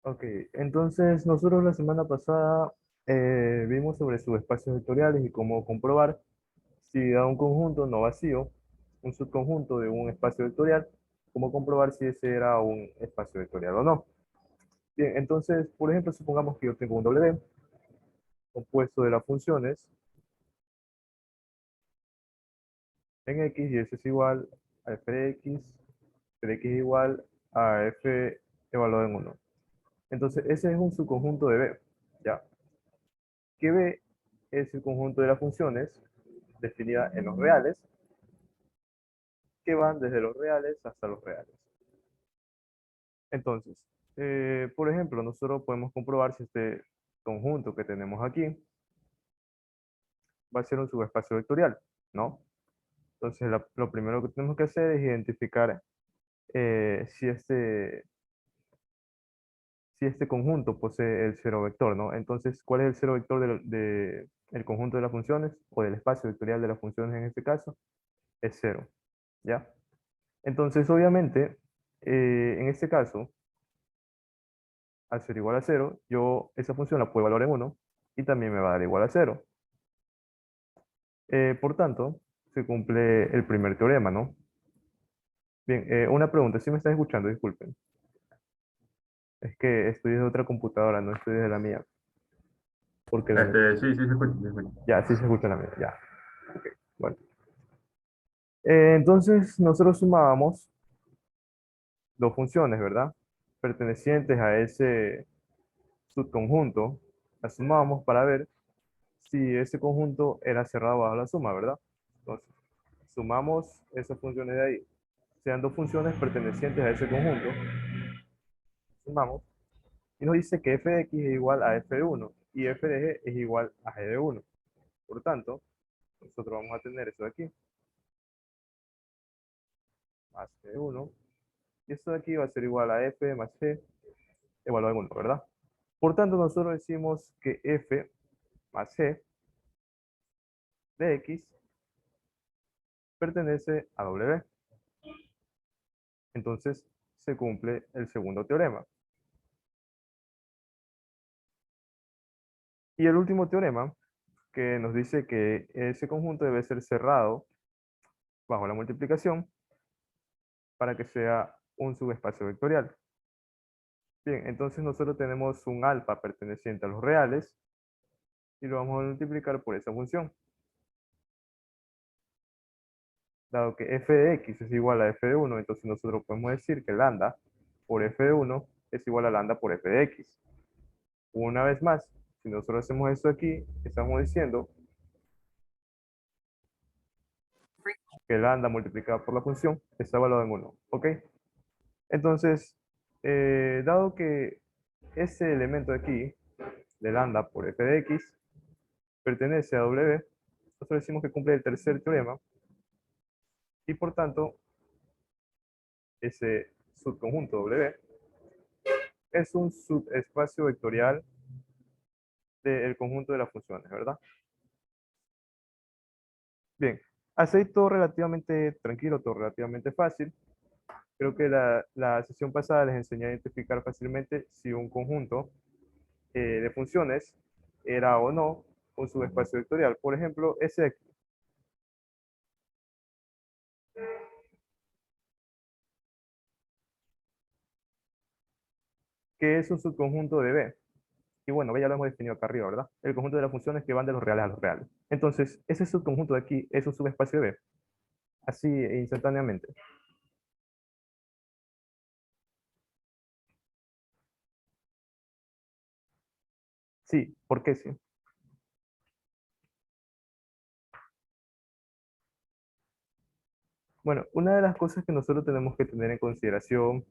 Ok, entonces nosotros la semana pasada vimos sobre subespacios vectoriales y cómo comprobar si da un conjunto no vacío, un subconjunto de un espacio vectorial, cómo comprobar si ese era un espacio vectorial o no. Bien, entonces, por ejemplo, supongamos que yo tengo un W compuesto de las funciones en X y ese es igual a f de X es igual a f evaluado en uno. Entonces, ese es un subconjunto de B, ¿ya? Que B es el conjunto de las funciones definidas en los reales, que van desde los reales hasta los reales. Entonces, por ejemplo, nosotros podemos comprobar si este conjunto que tenemos aquí va a ser un subespacio vectorial, ¿no? Entonces, lo primero que tenemos que hacer es identificar si este conjunto posee el cero vector, ¿no? Entonces, ¿cuál es el cero vector el conjunto de las funciones o del espacio vectorial de las funciones en este caso? Es cero, ¿ya? Entonces, obviamente, en este caso, al ser igual a cero, yo esa función la puedo evaluar en uno y también me va a dar igual a cero. Por tanto, se cumple el primer teorema, ¿no? Bien, una pregunta, si me estás escuchando, disculpen. Es que estoy desde otra computadora, no estoy desde la mía, porque la mía... Sí, sí, se escucha, se escucha. Ya, sí se escucha la mía, ya. Ok, bueno. Entonces, nosotros sumábamos dos funciones, ¿verdad? Pertenecientes a ese subconjunto. Las sumábamos para ver si ese conjunto era cerrado bajo la suma, ¿verdad? Entonces, sumamos esas funciones de ahí. Sean dos funciones pertenecientes a ese conjunto, sumamos, y nos dice que f de x es igual a f de 1 y f de g es igual a g de 1. Por tanto, nosotros vamos a tener eso de aquí, más g de 1, y esto de aquí va a ser igual a f más g evaluado en 1, ¿verdad? Por tanto, nosotros decimos que f más g de x pertenece a w. Entonces, se cumple el segundo teorema. Y el último teorema, que nos dice que ese conjunto debe ser cerrado bajo la multiplicación para que sea un subespacio vectorial. Bien, entonces nosotros tenemos un alfa perteneciente a los reales y lo vamos a multiplicar por esa función. Dado que f de x es igual a f de 1, entonces nosotros podemos decir que lambda por f de 1 es igual a lambda por f de x. Una vez más, si nosotros hacemos esto aquí, estamos diciendo que lambda multiplicado por la función está evaluado en 1. ¿Ok? Entonces, dado que ese elemento de aquí, de lambda por f de x, pertenece a W, nosotros decimos que cumple el tercer teorema y por tanto ese subconjunto W es un subespacio vectorial del conjunto de las funciones, ¿verdad? Bien, así todo relativamente tranquilo, todo relativamente fácil. Creo que la sesión pasada les enseñé a identificar fácilmente si un conjunto de funciones era o no un subespacio vectorial. Por ejemplo, ese aquí, que es un subconjunto de B. Y bueno, ya lo hemos definido acá arriba, ¿verdad? El conjunto de las funciones que van de los reales a los reales. Entonces, ese subconjunto de aquí es un subespacio de B. Así instantáneamente. Sí, ¿por qué sí? Bueno, una de las cosas que nosotros tenemos que tener en consideración,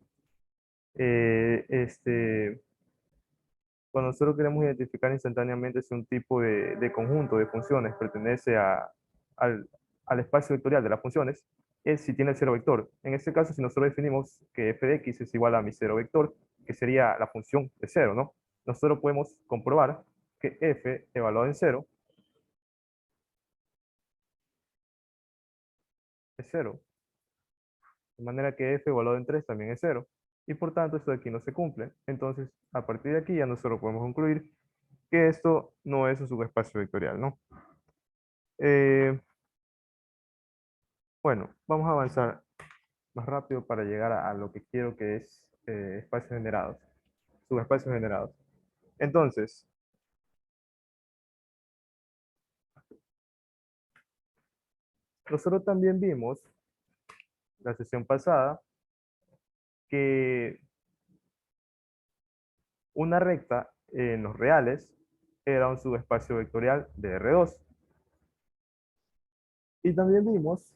cuando nosotros queremos identificar instantáneamente si un tipo de conjunto de funciones pertenece al, al espacio vectorial de las funciones, es si tiene el cero vector. En este caso, si nosotros definimos que f de x es igual a mi cero vector, que sería la función de cero, ¿no? Nosotros podemos comprobar que f evaluado en cero es cero. De manera que f evaluado en 3 también es cero. y por tanto esto de aquí no se cumple. Entonces, a partir de aquí ya nosotros podemos concluir que esto no es un subespacio vectorial, ¿no? Eh, bueno, vamos a avanzar más rápido para llegar a lo que quiero que es espacios generados, subespacios generados. Entonces, nosotros también vimos la sesión pasada que una recta en los reales era un subespacio vectorial de R2. Y también vimos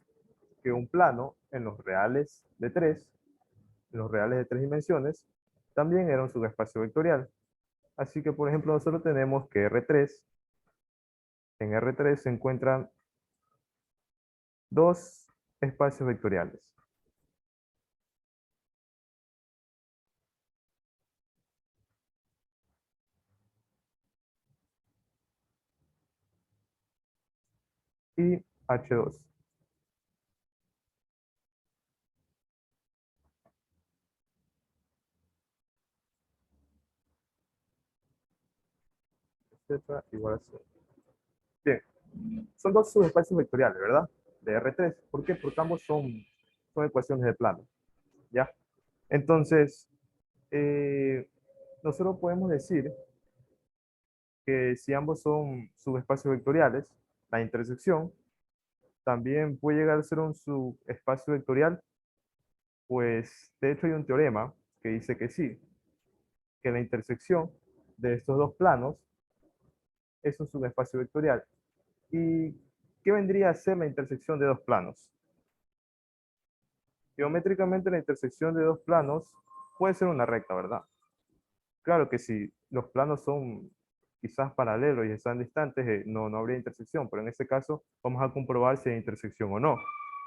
que un plano en los reales de 3, en los reales de 3 dimensiones, también era un subespacio vectorial. Así que, por ejemplo, nosotros tenemos que R3, en R3 se encuentran dos espacios vectoriales. Y H2. Z igual a 0. Bien, son dos subespacios vectoriales, ¿verdad? De R3. ¿Por qué? Porque ambos son ecuaciones de plano, ¿ya? Entonces, nosotros podemos decir que si ambos son subespacios vectoriales, la intersección también puede llegar a ser un subespacio vectorial, pues de hecho hay un teorema que dice que sí, que la intersección de estos dos planos es un subespacio vectorial. ¿Y qué vendría a ser la intersección de dos planos? Geométricamente la intersección de dos planos puede ser una recta, ¿verdad? Claro que si los planos son quizás paralelos y están distantes, no habría intersección, pero en este caso vamos a comprobar si hay intersección o no.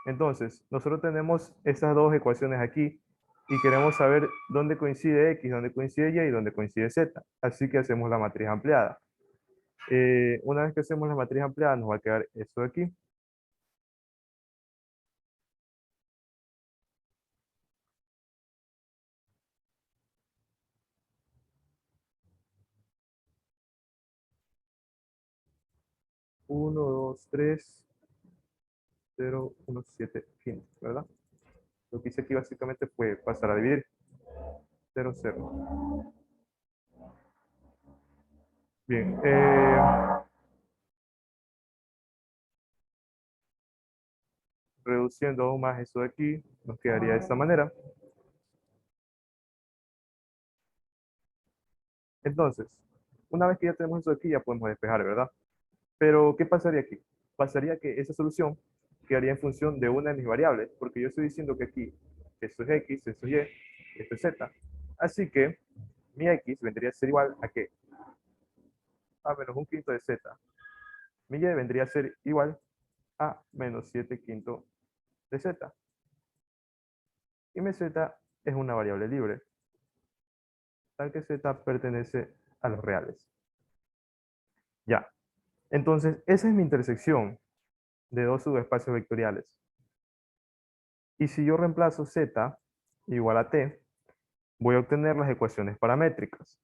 Entonces, nosotros tenemos estas dos ecuaciones aquí y queremos saber dónde coincide X, dónde coincide Y y dónde coincide Z. Así que hacemos la matriz ampliada. Una vez que hacemos la matriz ampliada nos va a quedar esto de aquí. Uno, 2, 3, 0, 1, 7, 15, ¿verdad? Lo que hice aquí básicamente fue pasar a dividir. 0, 0. Bien. Reduciendo aún más eso de aquí, nos quedaría de esta manera. Entonces, una vez que ya tenemos eso de aquí, ya podemos despejar, ¿verdad? Pero, ¿qué pasaría aquí? Pasaría que esa solución quedaría en función de una de mis variables, porque yo estoy diciendo que aquí esto es X, esto es Y, esto es Z. Así que mi X vendría a ser igual a ¿qué? A menos un quinto de Z. Mi Y vendría a ser igual a menos 7 quinto de Z. Y mi Z es una variable libre, tal que Z pertenece a los reales. Ya. Entonces, esa es mi intersección de dos subespacios vectoriales. Y si yo reemplazo Z igual a T, voy a obtener las ecuaciones paramétricas.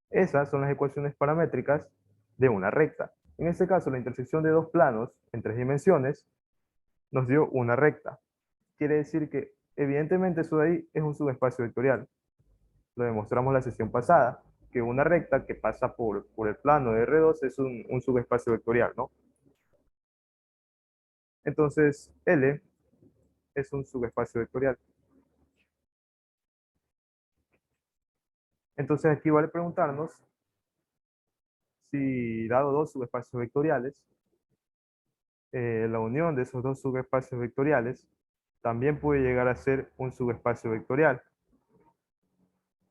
Esas son las ecuaciones paramétricas de una recta. En este caso, la intersección de dos planos en tres dimensiones nos dio una recta. Quiere decir que, evidentemente, eso de ahí es un subespacio vectorial. Lo demostramos la sesión pasada, que una recta que pasa por el plano de R2 es un subespacio vectorial, ¿no? Entonces, L es un subespacio vectorial. Entonces, aquí vale preguntarnos si, dado dos subespacios vectoriales, la unión de esos dos subespacios vectoriales también puede llegar a ser un subespacio vectorial.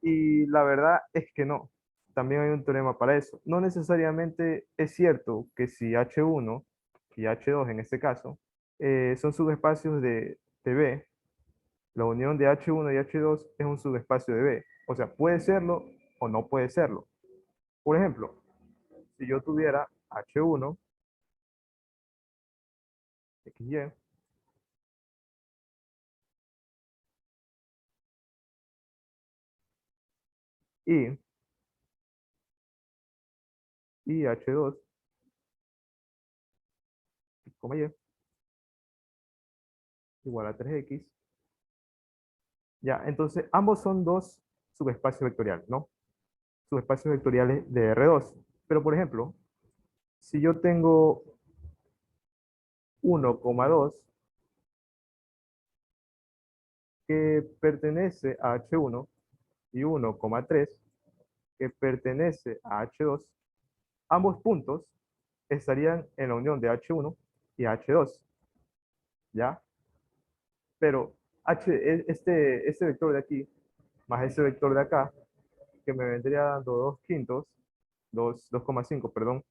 Y la verdad es que no. También hay un teorema para eso. No necesariamente es cierto que si H1 y H2 en este caso son subespacios de B, la unión de H1 y H2 es un subespacio de B. O sea, puede serlo o no puede serlo. Por ejemplo, si yo tuviera H1, XY, y, y H2, coma Y, igual a 3X, ya, entonces ambos son dos subespacios vectoriales, ¿no? Subespacios vectoriales de R2. Pero, por ejemplo, si yo tengo 1,2 que pertenece a H1 y 1,3 que pertenece a H2, ambos puntos estarían en la unión de H1 y H2, ¿ya? Pero este vector de aquí más ese vector de acá, que me vendría dando 2 quintos, 2,5, perdón,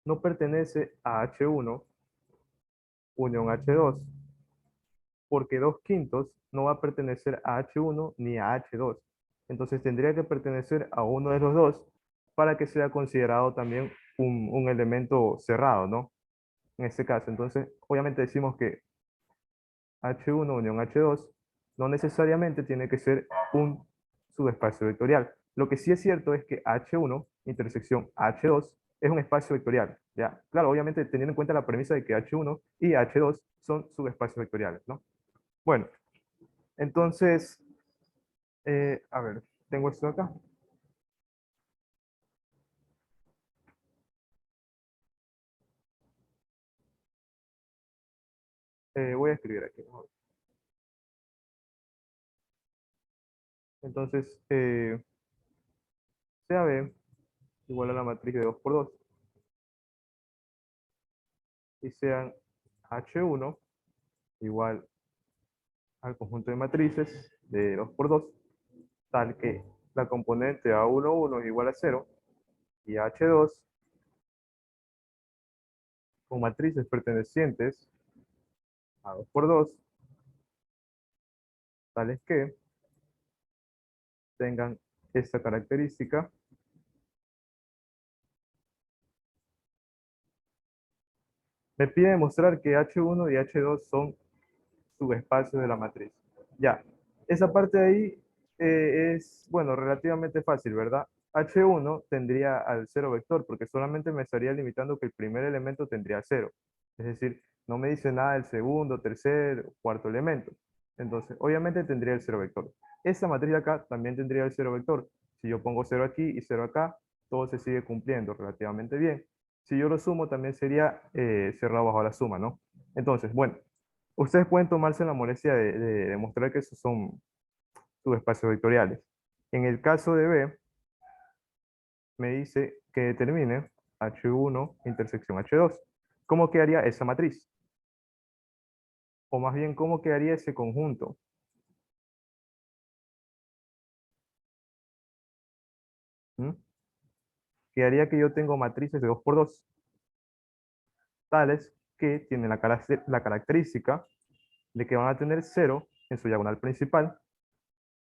no pertenece a H1 unión H2, porque 2 quintos no va a pertenecer a H1 ni a H2. Entonces tendría que pertenecer a uno de los dos para que sea considerado también un elemento cerrado, ¿no? En este caso, entonces, obviamente decimos que H1 unión H2 no necesariamente tiene que ser un subespacio vectorial. Lo que sí es cierto es que H1 intersección H2 es un espacio vectorial, ¿ya? Claro, obviamente teniendo en cuenta la premisa de que H1 y H2 son subespacios vectoriales, ¿no? Bueno, entonces, a ver, tengo esto acá. Voy a escribir aquí mejor. Entonces, CAB igual a la matriz de 2 por 2 y sean H1 igual al conjunto de matrices de 2 por 2 tal que la componente A11 es igual a 0 y H2 con matrices pertenecientes a 2 por 2 tales que tengan esta característica. Me pide demostrar que H1 y H2 son subespacios de la matriz. Ya, esa parte de ahí es, bueno, relativamente fácil, ¿verdad? H1 tendría al cero vector porque solamente me estaría limitando que el primer elemento tendría cero. Es decir, no me dice nada del segundo, tercer, cuarto elemento. Entonces, obviamente tendría el cero vector. Esta matriz de acá también tendría el cero vector. Si yo pongo cero aquí y cero acá, todo se sigue cumpliendo relativamente bien. Si yo lo sumo, también sería cerrado bajo la suma, ¿no? Entonces, bueno, ustedes pueden tomarse la molestia de demostrar que esos son subespacios vectoriales. En el caso de B, me dice que determine H1 intersección H2. ¿Cómo quedaría esa matriz? O más bien, ¿cómo quedaría ese conjunto? ¿Mm? Quedaría que yo tengo matrices de 2 por 2 tales que tienen la característica de que van a tener 0 en su diagonal principal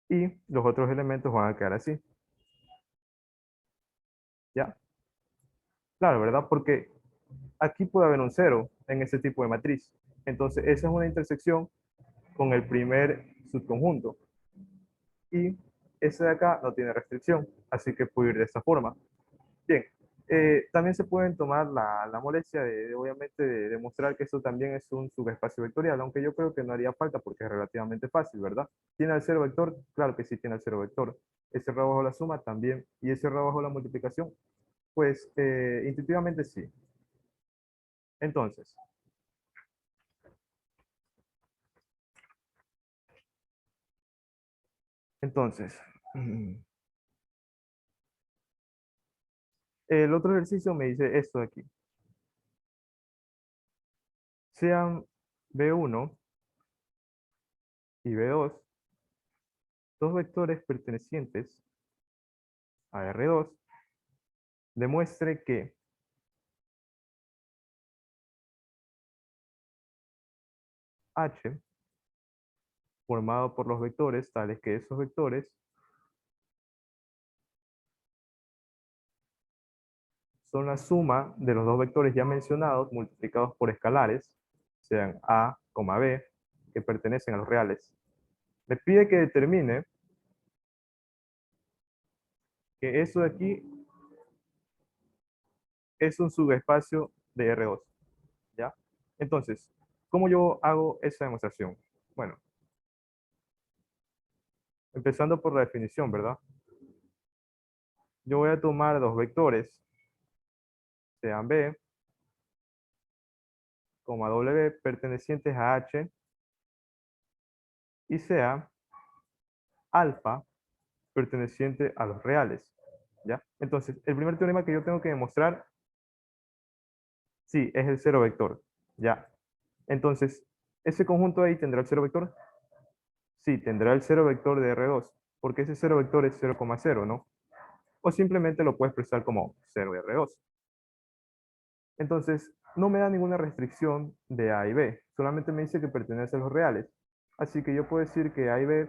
y los otros elementos van a quedar así. ¿Ya? Claro, ¿verdad? Porque aquí puede haber un 0 en ese tipo de matriz. Entonces, esa es una intersección con el primer subconjunto. Y ese de acá no tiene restricción, así que puede ir de esta forma. Bien, también se pueden tomar la molestia obviamente, de demostrar que esto también es un subespacio vectorial, aunque yo creo que no haría falta porque es relativamente fácil, ¿verdad? ¿Tiene el cero vector? Claro que sí tiene el cero vector. ¿Es cerrado bajo la suma? También. ¿Y es cerrado bajo la multiplicación? Pues intuitivamente sí. Entonces, entonces, el otro ejercicio me dice esto de aquí. Sean B1 y B2 dos vectores pertenecientes a R2, demuestre que H, formado por los vectores, tales que esos vectores son la suma de los dos vectores ya mencionados multiplicados por escalares, sean A, B, que pertenecen a los reales. Me pide que determine que eso de aquí es un subespacio de R2, ¿ya? Entonces, ¿cómo yo hago esa demostración? Bueno, empezando por la definición, ¿verdad? Yo voy a tomar dos vectores, sean B, W, pertenecientes a H, y sea alfa, perteneciente a los reales, ¿ya? Entonces, el primer teorema que yo tengo que demostrar, sí, es el cero vector, ¿ya? Entonces, ¿ese conjunto ahí tendrá el cero vector? Sí, tendrá el cero vector de R2, porque ese cero vector es 0,0, ¿no? O simplemente lo puedes expresar como 0R2. Entonces, no me da ninguna restricción de A y B, solamente me dice que pertenece a los reales. Así que yo puedo decir que A y B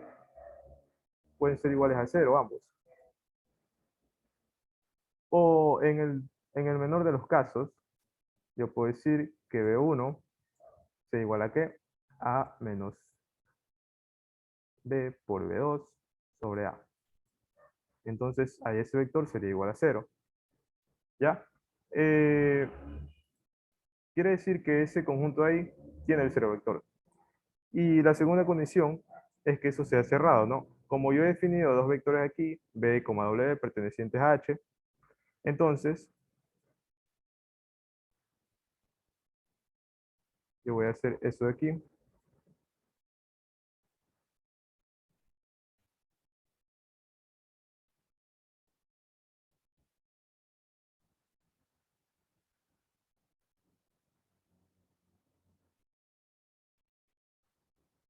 pueden ser iguales a 0 ambos. O en el menor de los casos, yo puedo decir que B1 sea igual a ¿qué? A menos B por B2 sobre A. Entonces, ahí ese vector sería igual a 0. ¿Ya? Eh, quiere decir que ese conjunto ahí tiene el cero vector. Y la segunda condición es que eso sea cerrado, ¿no? Como yo he definido dos vectores aquí, B, W, pertenecientes a H, entonces yo voy a hacer eso de aquí.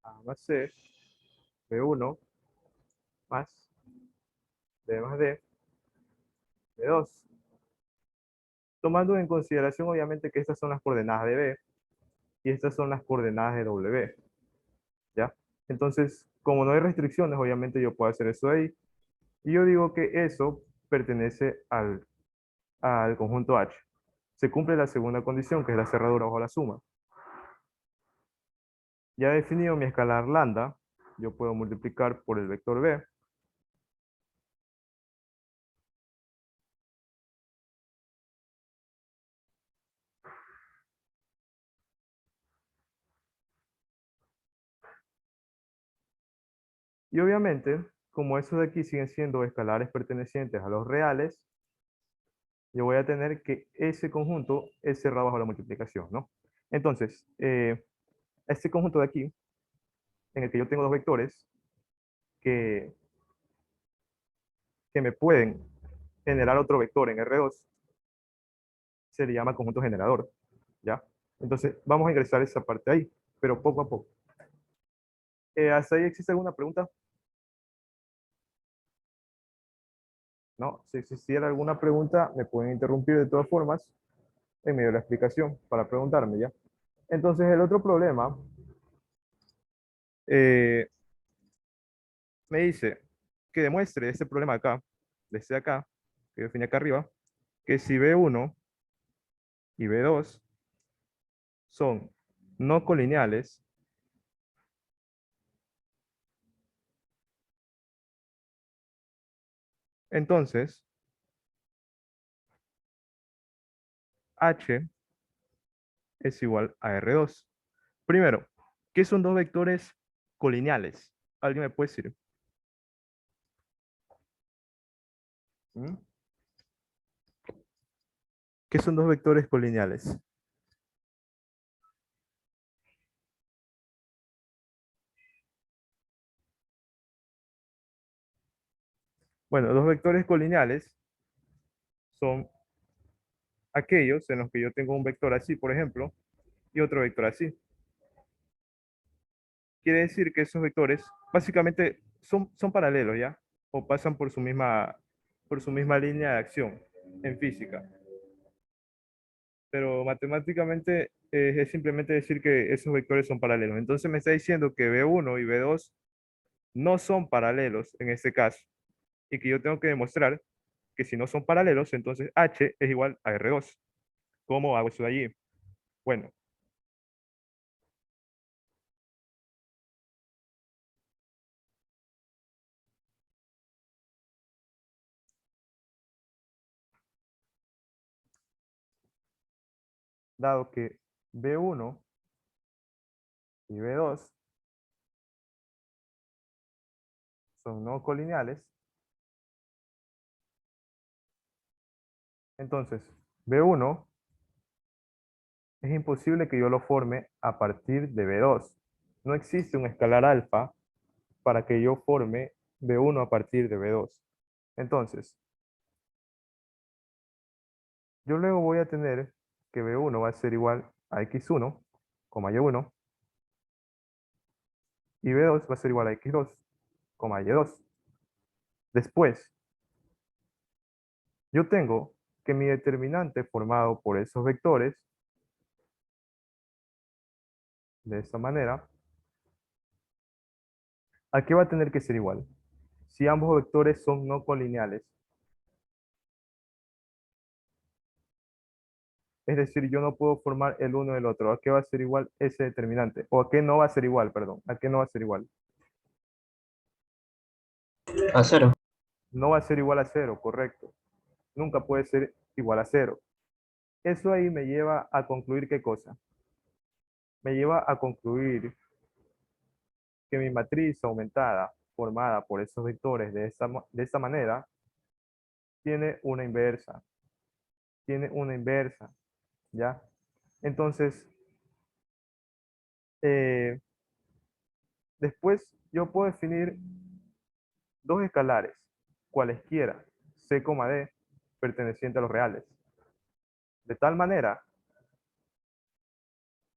A más C, B1 más B más D, B2. Tomando en consideración, obviamente, que estas son las coordenadas de B y estas son las coordenadas de W, ¿ya? Entonces, como no hay restricciones, obviamente yo puedo hacer eso ahí. Y yo digo que eso pertenece al conjunto H. Se cumple la segunda condición, que es la cerradura bajo la suma. Ya he definido mi escalar lambda, yo puedo multiplicar por el vector B. Y obviamente, como esos de aquí siguen siendo escalares pertenecientes a los reales, yo voy a tener que ese conjunto es cerrado bajo la multiplicación, ¿no? Entonces, este conjunto de aquí, en el que yo tengo dos vectores que, que me pueden generar otro vector en R2, se le llama conjunto generador, ¿ya? Entonces, vamos a ingresar esa parte ahí, pero poco a poco. ¿Hasta ahí existe alguna pregunta? ¿No? Si existiera alguna pregunta, me pueden interrumpir de todas formas en medio de la explicación para preguntarme, ¿ya? Entonces, el otro problema eh, me dice que demuestre este problema acá, de este de acá, que define acá arriba, que si B1 y B2 son no colineales, entonces H es igual a R2. Primero, ¿qué son dos vectores colineales? ¿Alguien me puede decir? ¿Mm? ¿Qué son dos vectores colineales? Bueno, dos vectores colineales son aquellos en los que yo tengo un vector así, por ejemplo, y otro vector así. Quiere decir que esos vectores básicamente son paralelos, ¿ya? O pasan por su misma línea de acción en física. Pero matemáticamente es simplemente decir que esos vectores son paralelos. Entonces me está diciendo que B1 y B2 no son paralelos en este caso y que yo tengo que demostrar que si no son paralelos, entonces H es igual a R2. ¿Cómo hago eso de allí? Bueno, dado que B1 y B2 son no colineales, entonces B1 es imposible que yo lo forme a partir de B2. No existe un escalar alfa para que yo forme B1 a partir de B2. Entonces, yo luego voy a tener que B1 va a ser igual a X1, Y1, y B2 va a ser igual a X2, Y2. Después, yo tengo que mi determinante formado por esos vectores, de esta manera, ¿a qué va a tener que ser igual? Si ambos vectores son no colineales. Es decir, yo no puedo formar el uno del otro. ¿A qué va a ser igual ese determinante? O a qué no va a ser igual, perdón. ¿A qué no va a ser igual? A cero. No va a ser igual a cero, correcto. Nunca puede ser igual a cero. Eso ahí me lleva a concluir qué cosa. Me lleva a concluir que mi matriz aumentada, formada por esos vectores de esta manera, tiene una inversa. Tiene una inversa, ¿ya? Entonces, eh, después yo puedo definir dos escalares, cualesquiera, C, D, perteneciente a los reales. De tal manera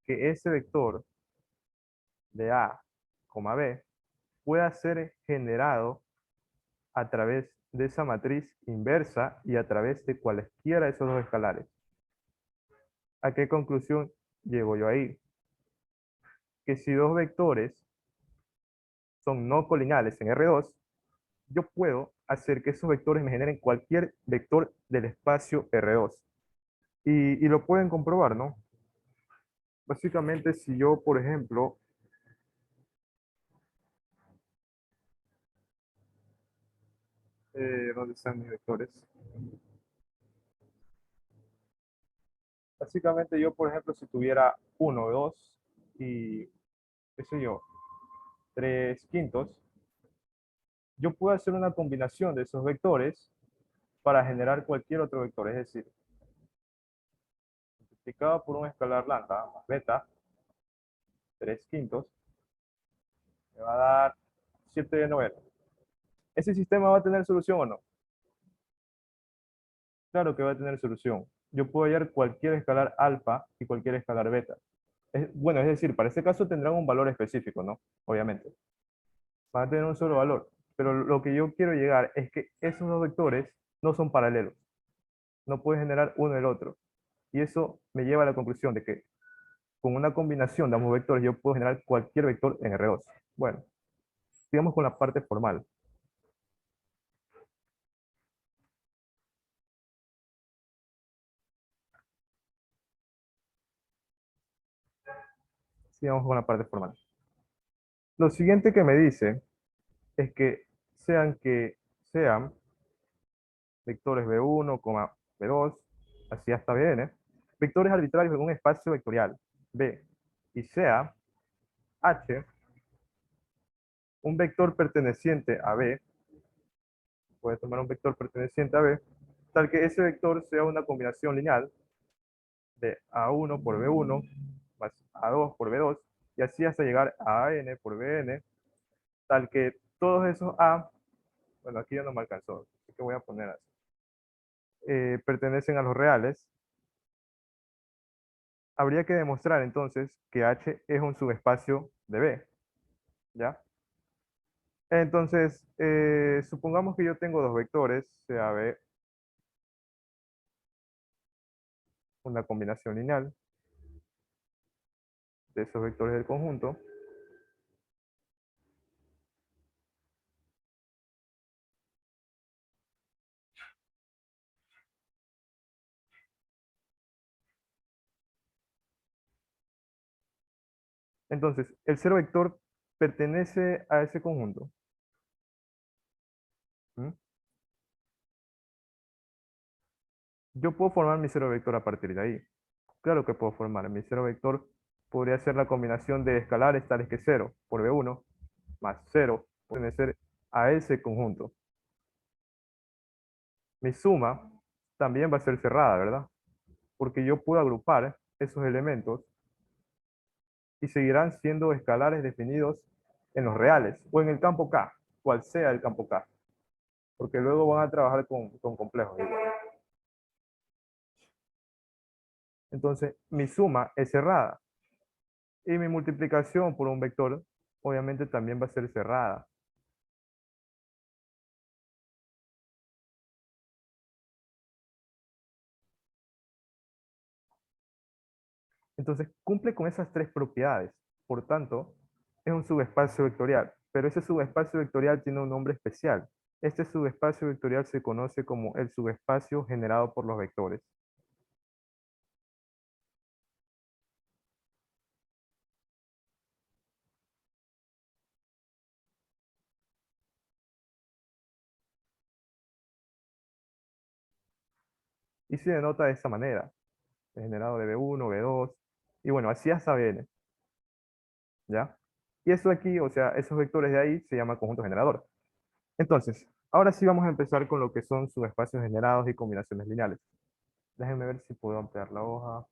que ese vector de A, B pueda ser generado a través de esa matriz inversa y a través de cualesquiera de esos dos escalares. ¿A qué conclusión llego yo ahí? Que si dos vectores son no colineales en R2, yo puedo hacer que esos vectores me generen cualquier vector del espacio R2. Y lo pueden comprobar, ¿no? Básicamente, si yo, por ejemplo, ¿dónde están mis vectores? Básicamente yo, por ejemplo, si tuviera uno 2 y, qué sé yo, 3 quintos, yo puedo hacer una combinación de esos vectores para generar cualquier otro vector. Es decir, multiplicado por un escalar lambda más beta, 3 quintos, me va a dar 7 noveno. ¿Ese sistema va a tener solución o no? Claro que va a tener solución. Yo puedo hallar cualquier escalar alfa y cualquier escalar beta. Bueno, es decir, para este caso tendrán un valor específico, ¿no? Obviamente. Van a tener un solo valor. Pero lo que yo quiero llegar es que esos dos vectores no son paralelos. No pueden generar uno del otro. Y eso me lleva a la conclusión de que con una combinación de ambos vectores yo puedo generar cualquier vector en R2. Bueno, sigamos con la parte formal. Sigamos con la parte formal. Lo siguiente que me dice es que sean vectores B1, B2, así hasta Bn, vectores arbitrarios en un espacio vectorial B, y sea H un vector perteneciente a B, puede tomar un vector perteneciente a B, tal que ese vector sea una combinación lineal de A1 por B1 más A2 por B2, y así hasta llegar a AN por BN, tal que todos esos A, bueno, aquí ya no me alcanzó, así que voy a poner así, pertenecen a los reales. Habría que demostrar entonces que H es un subespacio de B, ¿ya? Entonces, supongamos que yo tengo dos vectores, sea B, una combinación lineal de esos vectores del conjunto, Entonces, el cero vector pertenece a ese conjunto. ¿Mm? Yo puedo formar mi cero vector a partir de ahí. Claro que puedo formar. Mi cero vector podría ser la combinación de escalares tales que cero por B1 más cero puede ser a ese conjunto. Mi suma también va a ser cerrada, ¿verdad? Porque yo puedo agrupar esos elementos y seguirán siendo escalares definidos en los reales o en el campo K, cual sea el campo K, porque luego van a trabajar con complejos igual. Entonces, mi suma es cerrada y mi multiplicación por un vector obviamente también va a ser cerrada. Entonces, cumple con esas tres propiedades. Por tanto, es un subespacio vectorial, pero ese subespacio vectorial tiene un nombre especial. Este subespacio vectorial se conoce como el subespacio generado por los vectores. Y se denota de esa manera, el generado de B1, B2, y bueno, así hasta Bn, ¿ya? Y eso aquí, o sea, esos vectores de ahí se llama conjunto generador. Entonces, ahora sí vamos a empezar con lo que son subespacios generados y combinaciones lineales. Déjenme ver si puedo ampliar la hoja.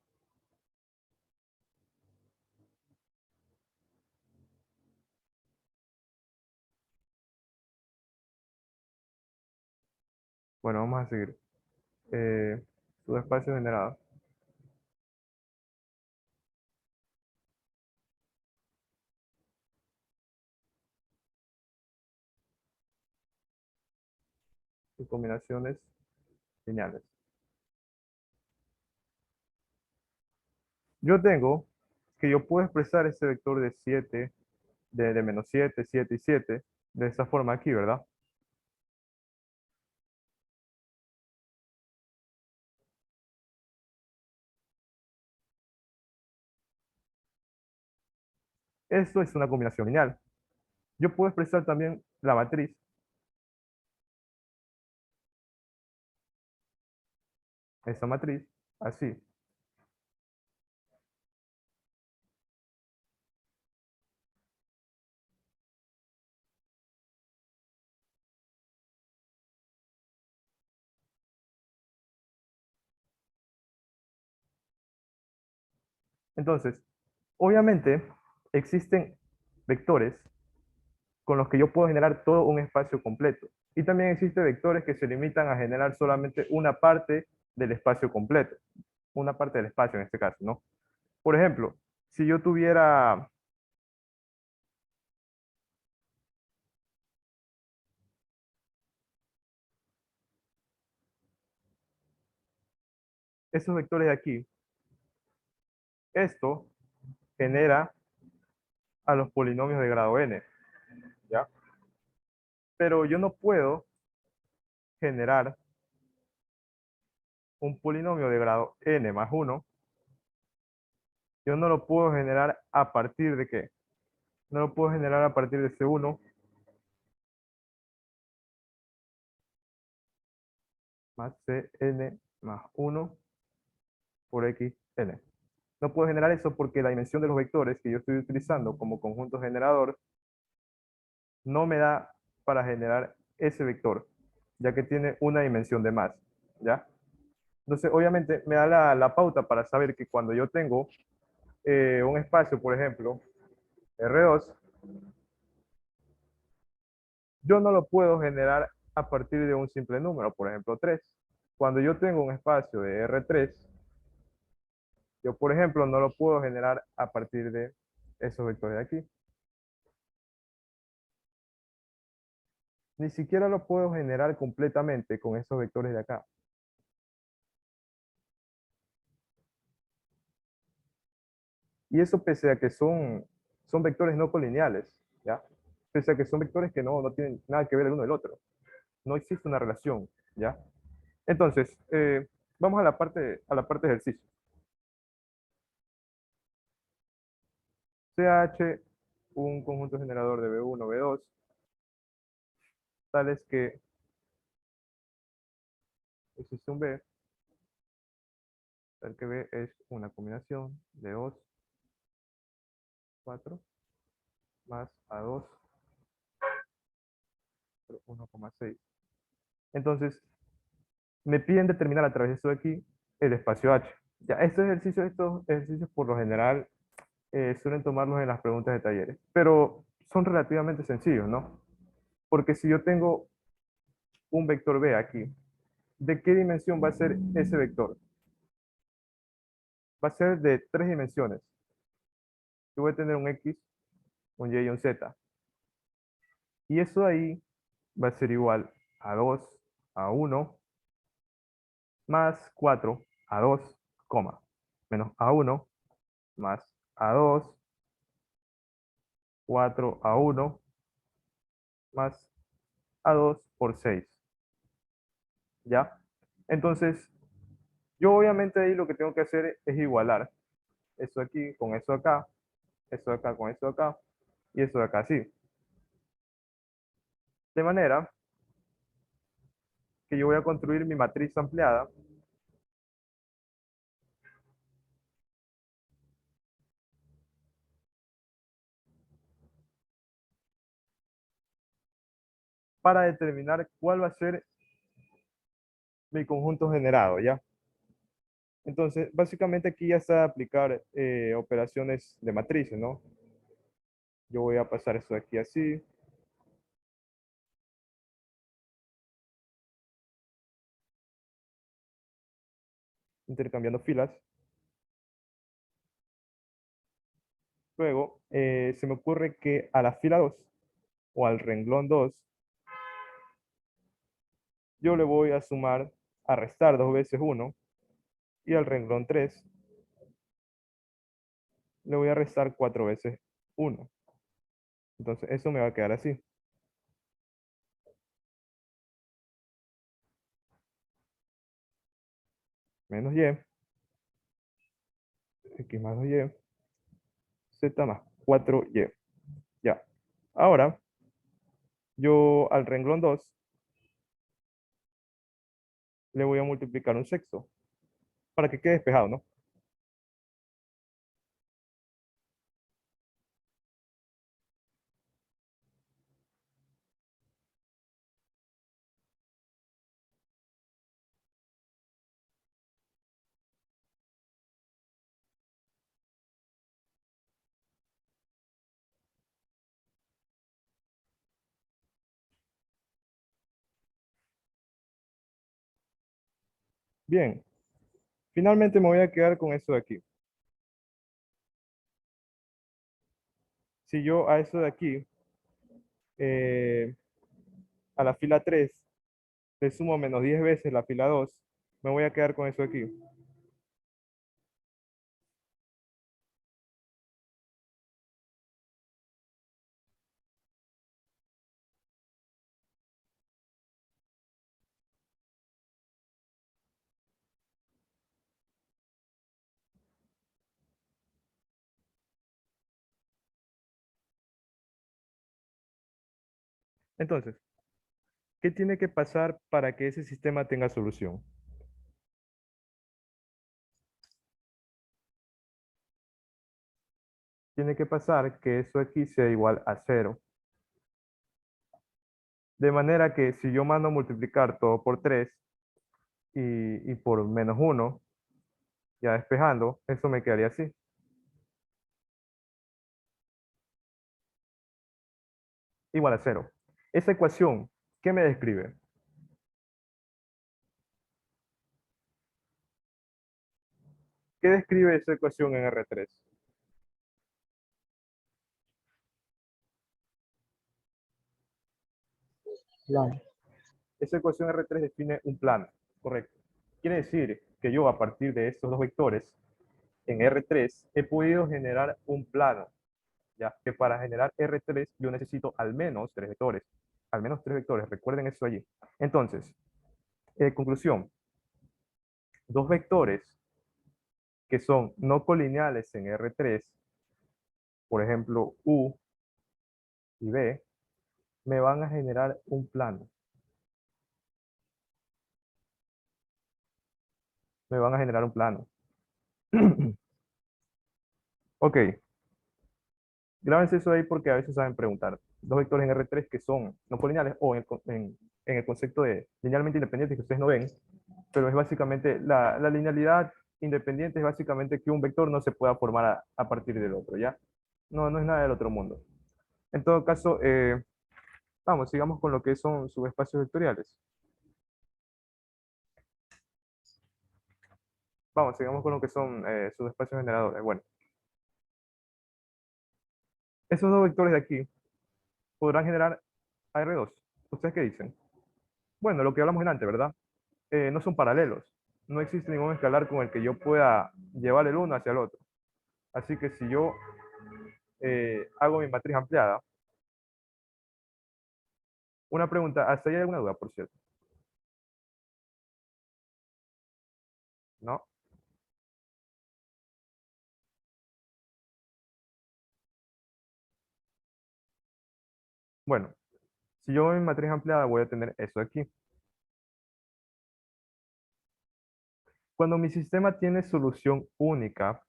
Bueno, vamos a seguir. Subespacios generados y combinaciones lineales. Yo tengo que yo puedo expresar ese vector de 7, de menos 7, 7 y 7, de esa forma aquí, ¿verdad? Esto es una combinación lineal. Yo puedo expresar también la matriz, esa matriz, así. Entonces, obviamente, existen vectores con los que yo puedo generar todo un espacio completo. Y también existen vectores que se limitan a generar solamente una parte del espacio completo, una parte del espacio en este caso, ¿no? Por ejemplo, si yo tuviera esos vectores de aquí, esto genera a los polinomios de grado n, ¿ya? Pero yo no puedo generar un polinomio de grado n más 1, yo no lo puedo generar a partir de qué? No lo puedo generar a partir de C1 más Cn más 1 por xn. No puedo generar eso porque la dimensión de los vectores que yo estoy utilizando como conjunto generador no me da para generar ese vector, ya que tiene una dimensión de más, ¿ya? Entonces, obviamente, me da la pauta para saber que cuando yo tengo un espacio, por ejemplo, R2, yo no lo puedo generar a partir de un simple número, por ejemplo, 3. Cuando yo tengo un espacio de R3, yo, por ejemplo, no lo puedo generar a partir de esos vectores de aquí. Ni siquiera lo puedo generar completamente con esos vectores de acá. Y eso pese a que son vectores no colineales, ¿ya? Pese a que son vectores que no tienen nada que ver el uno del otro. No existe una relación, ¿ya? Entonces, vamos a la parte de ejercicio. CH, un conjunto generador de B1, B2, tales que existe un B, tal que B es una combinación de 2, 4, más A2, 1,6. Entonces, me piden determinar a través de esto de aquí el espacio H. Ya, estos ejercicios por lo general suelen tomarlos en las preguntas de talleres, pero son relativamente sencillos, ¿no? Porque si yo tengo un vector B aquí, ¿de qué dimensión va a ser ese vector? Va a ser de 3 dimensiones. Yo voy a tener un X, un Y y un Z. Y eso ahí va a ser igual a 2, a 1, más 4, a 2, coma, menos a 1, más a 2, 4 a 1, más a 2 por 6. ¿Ya? Entonces, yo obviamente ahí lo que tengo que hacer es igualar eso aquí con eso de acá con eso de acá, y eso de acá así. De manera que yo voy a construir mi matriz ampliada para determinar cuál va a ser mi conjunto generado, ¿ya? Entonces, básicamente aquí ya está aplicar operaciones de matrices, ¿no? Yo voy a pasar esto de aquí así, intercambiando filas. Luego, se me ocurre que a la fila 2 o al renglón 2 yo le voy a sumar, a restar 2 veces 1, y al renglón 3 le voy a restar 4 veces 1. Entonces, eso me va a quedar así. Menos y, x más 2y, z más 4y. Ya. Ahora, yo al renglón 2 le voy a multiplicar un sexto para que quede despejado, ¿no? Bien, finalmente me voy a quedar con eso de aquí. Si yo a eso de aquí, eh, a la fila 3 le sumo menos 10 veces la fila 2, me voy a quedar con eso de aquí. Entonces, ¿qué tiene que pasar para que ese sistema tenga solución? Tiene que pasar que eso aquí sea igual a 0. De manera que si yo mando a multiplicar todo por 3 y por menos 1, ya despejando, eso me quedaría así, igual a 0. Esa ecuación, ¿qué me describe? ¿Qué describe esa ecuación en R3? Plano. Esa ecuación R3 define un plano, correcto. Quiere decir que yo a partir de estos dos vectores en R3 he podido generar un plano, ya que para generar R3 yo necesito al menos 3 vectores. Al menos 3 vectores, recuerden eso allí. Entonces, conclusión, dos vectores que son no colineales en R3 por ejemplo, U y B, me van a generar un plano. Me van a generar un plano. Ok, grábense eso ahí porque a veces saben preguntar. Dos vectores en R3 que son no polineales o en el concepto de linealmente independientes que ustedes no ven, pero es básicamente la linealidad independiente es básicamente que un vector no se pueda formar a partir del otro, ¿ya? No, no es nada del otro mundo. En todo caso, vamos, sigamos con lo que son subespacios vectoriales. Vamos, sigamos con lo que son subespacios generadores. Bueno, esos dos vectores de aquí podrán generar AR2. ¿Ustedes qué dicen? Bueno, lo que hablamos antes, ¿verdad? No son paralelos. No existe ningún escalar con el que yo pueda llevar el uno hacia el otro. Así que si yo hago mi matriz ampliada, una pregunta, ¿hasta ahí hay alguna duda, por cierto? ¿No? Bueno, si yo hago mi matriz ampliada, voy a tener eso aquí. Cuando mi sistema tiene solución única,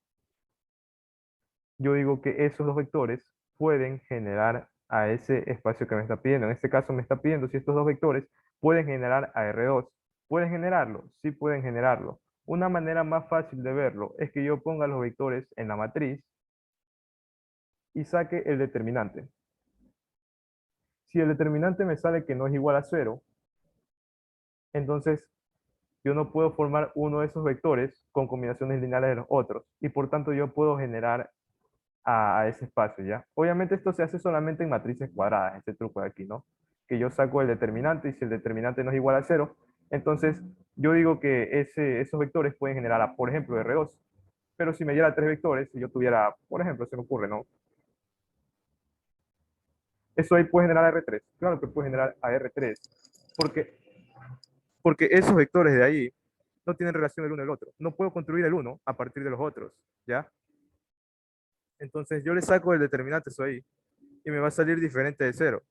yo digo que esos dos vectores pueden generar a ese espacio que me está pidiendo. En este caso me está pidiendo si estos dos vectores pueden generar a R2. ¿Pueden generarlo? Sí pueden generarlo. Una manera más fácil de verlo es que yo ponga los vectores en la matriz y saque el determinante. Si el determinante me sale que no es igual a cero, entonces yo no puedo formar uno de esos vectores con combinaciones lineales de los otros y por tanto yo puedo generar a ese espacio, ¿ya? Obviamente esto se hace solamente en matrices cuadradas, este truco de aquí, ¿no? Que yo saco el determinante y si el determinante no es igual a cero, entonces yo digo que esos vectores pueden generar, por ejemplo, R2. Pero si me diera tres vectores, si yo tuviera, por ejemplo, se me ocurre, ¿no? Eso ahí puede generar a R3. Claro que puede generar a R3, porque, porque esos vectores de ahí no tienen relación el uno el otro. No puedo construir el uno a partir de los otros, ¿ya? Entonces yo le saco el determinante eso ahí y me va a salir diferente de cero.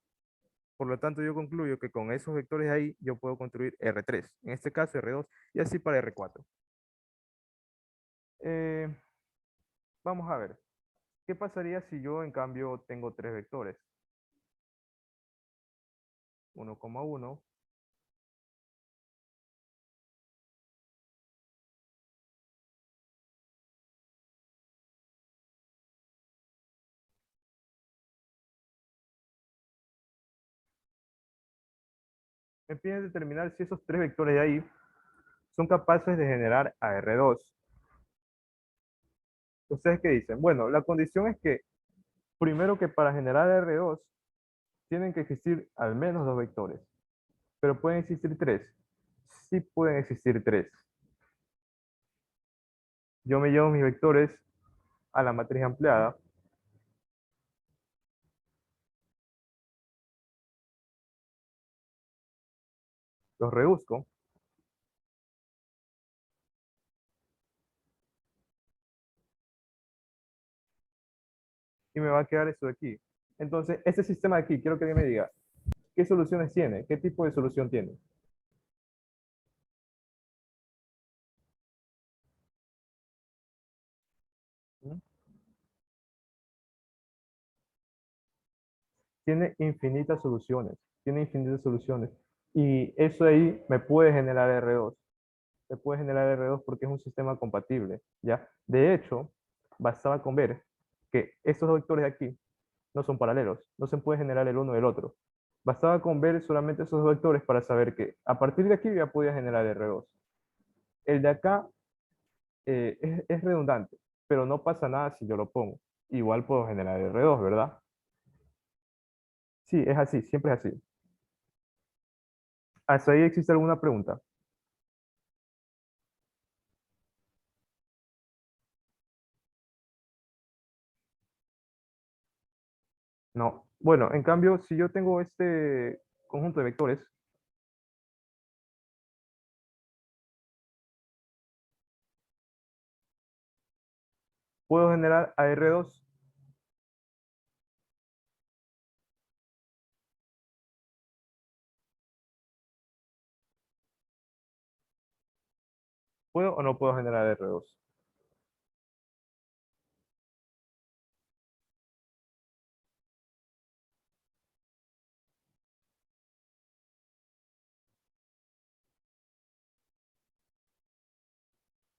Por lo tanto, yo concluyo que con esos vectores ahí yo puedo construir R3, en este caso R2 y así para R4. Eh, vamos a ver, ¿qué pasaría si yo en cambio tengo tres vectores? 1,1, me piden determinar si esos tres vectores de ahí son capaces de generar a R2. ¿Ustedes qué dicen? Bueno, la condición es que primero que para generar R2 tienen que existir al menos dos vectores, pero pueden existir tres. Sí pueden existir tres. Yo me llevo mis vectores a la matriz ampliada, los reduzco y me va a quedar eso de aquí. Entonces, este sistema de aquí, quiero que alguien me diga, ¿qué soluciones tiene? ¿Qué tipo de solución tiene? ¿Mm? Tiene infinitas soluciones, tiene infinitas soluciones. Y eso ahí me puede generar R2. Me puede generar R2 porque es un sistema compatible, ¿ya? De hecho, bastaba con ver que estos dos vectores de aquí no son paralelos, no se puede generar el uno del otro. Bastaba con ver solamente esos dos vectores para saber que a partir de aquí ya podía generar R2. El de acá es redundante, pero no pasa nada si yo lo pongo. Igual puedo generar R2, ¿verdad? Sí, es así, siempre es así. ¿Hasta ahí existe alguna pregunta? No. Bueno, en cambio, si yo tengo este conjunto de vectores, puedo generar a R2 ¿Puedo o no puedo generar R2?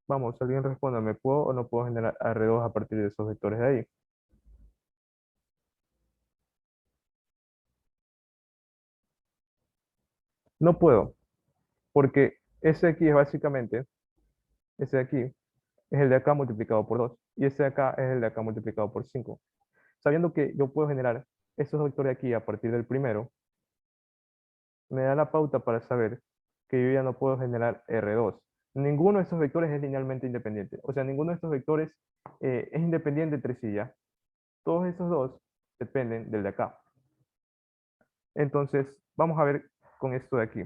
Vamos, alguien responda, ¿me puedo o no puedo generar R2 a partir de esos vectores de ahí? No puedo, porque ese aquí es básicamente, ese de aquí es el de acá multiplicado por 2 y ese de acá es el de acá multiplicado por 5. Sabiendo que yo puedo generar esos vectores aquí a partir del primero, me da la pauta para saber que yo ya no puedo generar R2. Ninguno de estos vectores es linealmente independiente. O sea, ninguno de estos vectores es independiente entre sí ya. Todos esos dos dependen del de acá. Entonces, vamos a ver con esto de aquí.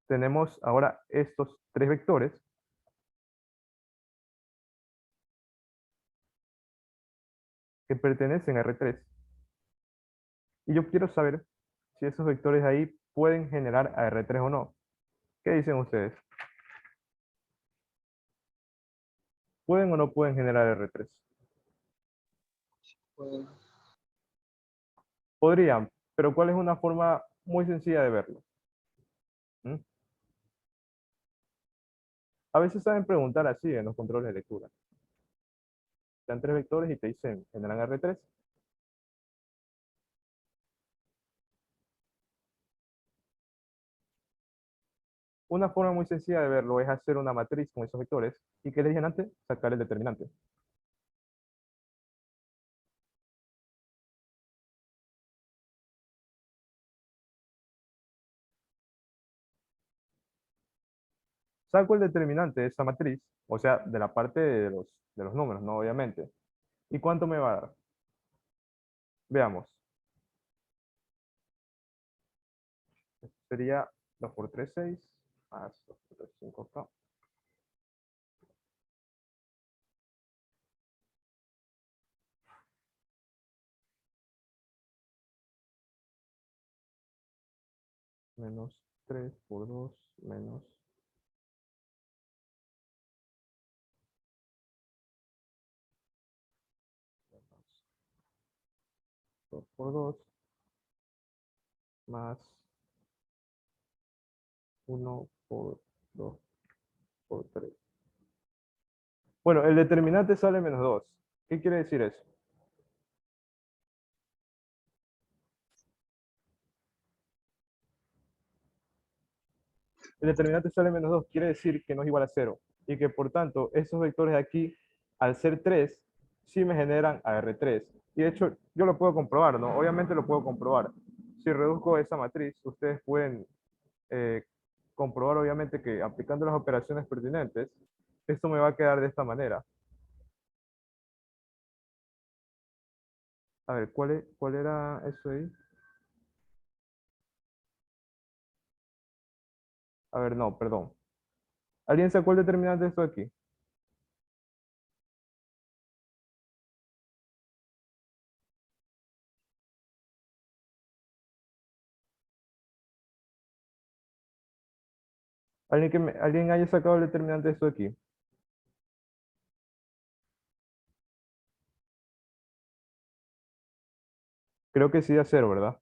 Tenemos ahora estos tres vectores que pertenecen a R3. Y yo quiero saber si esos vectores ahí pueden generar a R3 o no. ¿Qué dicen ustedes? ¿Pueden o no pueden generar R3? Pues, Podrían, pero ¿cuál es una forma muy sencilla de verlo? ¿Mm? A veces saben preguntar así en los controles de lectura. Te dan tres vectores y te dicen, generan R3. Una forma muy sencilla de verlo es hacer una matriz con esos vectores. ¿Y qué le dije antes? Sacar el determinante. Saco el determinante de esa matriz, o sea, de la parte de los números, ¿no? Obviamente. ¿Y cuánto me va a dar? Veamos. Sería 2 por 3 6, más 2 por 3 5 acá. Menos 3 por 2, menos 2 por 2, más 1 por 2 por 3. Bueno, el determinante sale menos 2. ¿Qué quiere decir eso? El determinante sale menos 2 quiere decir que no es igual a 0 y que por tanto esos vectores de aquí, al ser 3, sí me generan a R3. Y de hecho yo lo puedo comprobar, ¿no? Obviamente lo puedo comprobar. Si reduzco esa matriz, ustedes pueden eh, comprobar obviamente que aplicando las operaciones pertinentes, esto me va a quedar de esta manera. A ver, ¿cuál era eso ahí? A ver, no, perdón. ¿Alguien sacó el determinante de esto de aquí? ¿Alguien haya sacado el determinante de esto de aquí? Creo que sí a 0, ¿verdad?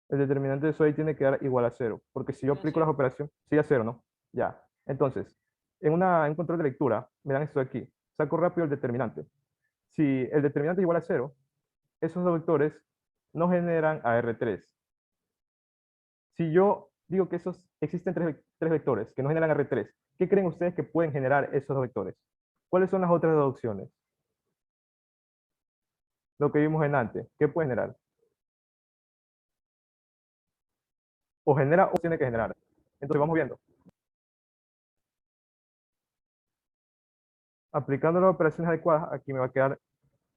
El determinante de eso ahí tiene que dar igual a 0, porque si yo sí, aplico las operaciones, sí a 0, ¿no? Ya. Entonces, en un control de lectura, me dan esto de aquí. Saco rápido el determinante. Si el determinante es igual a 0, esos dos vectores no generan a R3. Si yo digo que existen tres vectores que no generan R3, ¿qué creen ustedes que pueden generar esos dos vectores? ¿Cuáles son las otras dos opciones? Lo que vimos en antes. ¿Qué puede generar? O genera o tiene que generar. Entonces vamos viendo. Aplicando las operaciones adecuadas, aquí me va a quedar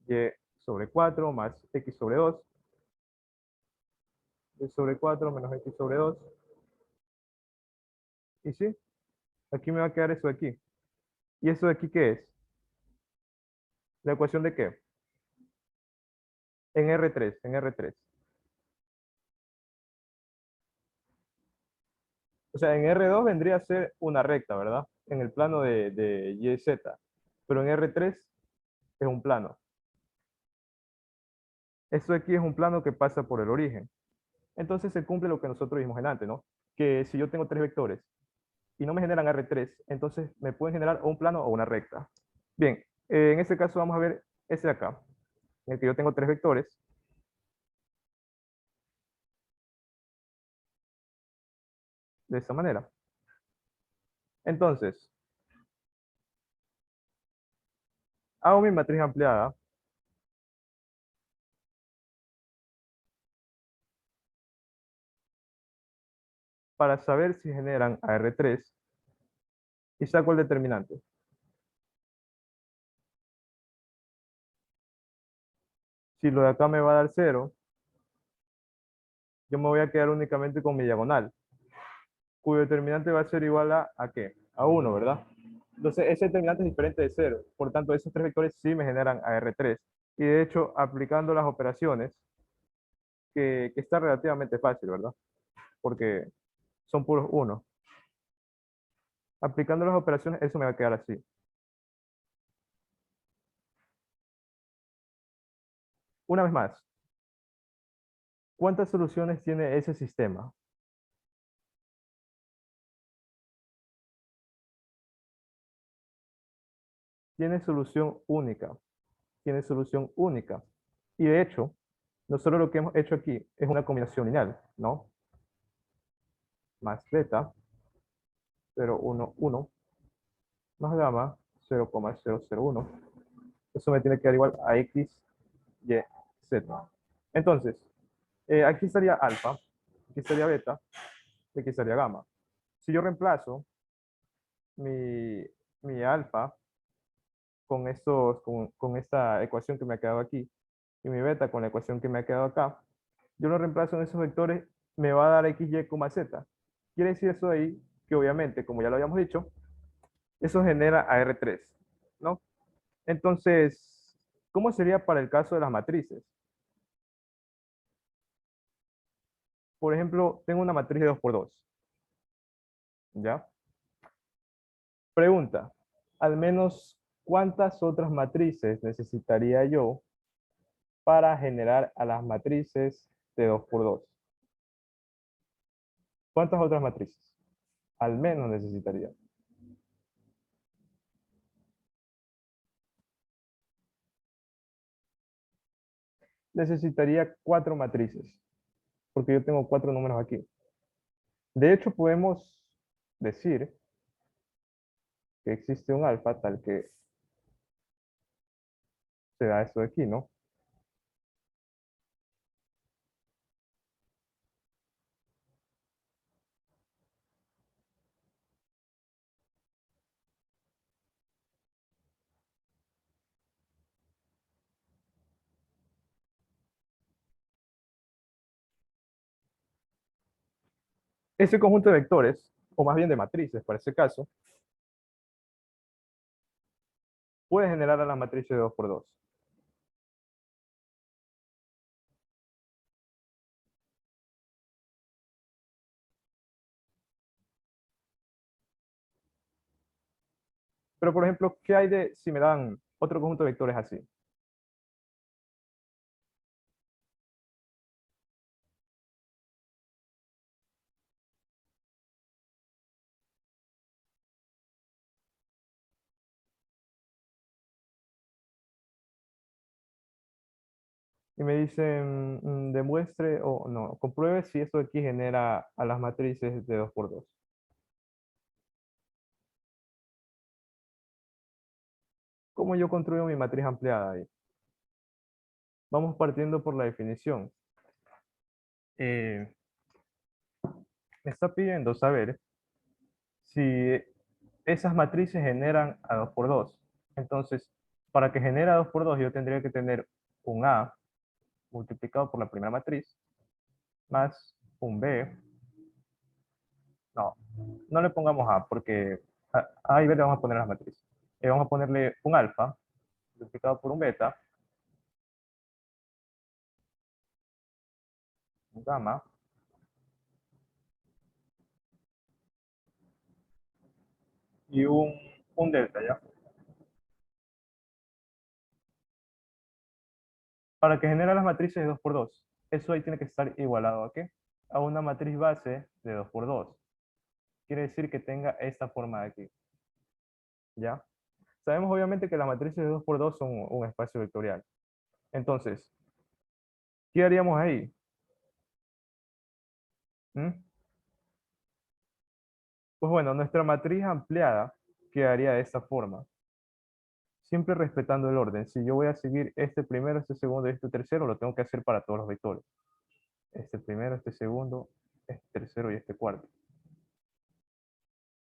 y sobre 4 más x sobre 2, y sobre 4 menos x sobre 2. Y sí, aquí me va a quedar eso de aquí. ¿Y eso de aquí qué es? ¿La ecuación de qué? En R3, en R3. O sea, en R2 vendría a ser una recta, ¿verdad? En el plano de Y, Z. Pero en R3 es un plano. Esto de aquí es un plano que pasa por el origen. Entonces se cumple lo que nosotros vimos en antes, ¿no? Que si yo tengo tres vectores y no me generan R3, entonces me pueden generar o un plano o una recta. Bien, en este caso vamos a ver ese de acá, en el que yo tengo tres vectores, de esta manera. Entonces, hago mi matriz ampliada para saber si generan a R3 y saco el determinante. Si lo de acá me va a dar 0, yo me voy a quedar únicamente con mi diagonal, cuyo determinante va a ser igual ¿a qué? A 1, ¿verdad? Entonces, ese determinante es diferente de 0. Por tanto, esos tres vectores sí me generan a R3. Y de hecho, aplicando las operaciones, que está relativamente fácil, ¿verdad? Porque son puros 1. Aplicando las operaciones, eso me va a quedar así. Una vez más, ¿cuántas soluciones tiene ese sistema? Tiene solución única. Tiene solución única. Y de hecho, nosotros lo que hemos hecho aquí es una combinación lineal, ¿no? Más beta, 0, 1, 1, más gamma, 0,001. Eso me tiene que dar igual a x, y, z. Entonces, aquí estaría alfa, aquí estaría beta, y aquí estaría gamma. Si yo reemplazo mi, mi alfa con esta ecuación que me ha quedado aquí, y mi beta con la ecuación que me ha quedado acá, yo lo reemplazo en esos vectores, me va a dar x, y, z. Quiere decir eso de ahí que obviamente, como ya lo habíamos dicho, eso genera a R3, ¿no? Entonces, ¿cómo sería para el caso de las matrices? Por ejemplo, tengo una matriz de 2 por 2, ¿ya? Pregunta, al menos, ¿cuántas otras matrices necesitaría yo para generar a las matrices de 2 por 2? ¿Cuántas otras matrices? Al menos necesitaría. Necesitaría 4 matrices, porque yo tengo 4 números aquí. De hecho, podemos decir que existe un alfa tal que se da esto de aquí, ¿no? Ese conjunto de vectores, o más bien de matrices para ese caso, puede generar a las matrices de 2 por 2. Pero, por ejemplo, ¿qué hay de si me dan otro conjunto de vectores así? Y me dicen, demuestre o no, compruebe si esto de aquí genera a las matrices de 2 por 2. ¿Cómo yo construyo mi matriz ampliada ahí? Vamos partiendo por la definición. Eh, Me está pidiendo saber si esas matrices generan a 2 por 2. Entonces, para que genere a 2 por 2, yo tendría que tener un A multiplicado por la primera matriz más un B. No, no le pongamos A porque A y B le vamos a poner las matrices. Vamos a ponerle un alfa multiplicado por un beta, un gamma y un delta, ¿ya? Para que genere las matrices de 2 por 2, eso ahí tiene que estar igualado ¿a qué? A una matriz base de 2 por 2. Quiere decir que tenga esta forma de aquí, ¿ya? Sabemos obviamente que las matrices de 2 por 2 son un espacio vectorial. Entonces, ¿qué haríamos ahí? ¿Mm? Pues bueno, nuestra matriz ampliada quedaría de esta forma, siempre respetando el orden. Si yo voy a seguir este primero, este segundo y este tercero, lo tengo que hacer para todos los vectores. Este primero, este segundo, este tercero y este cuarto.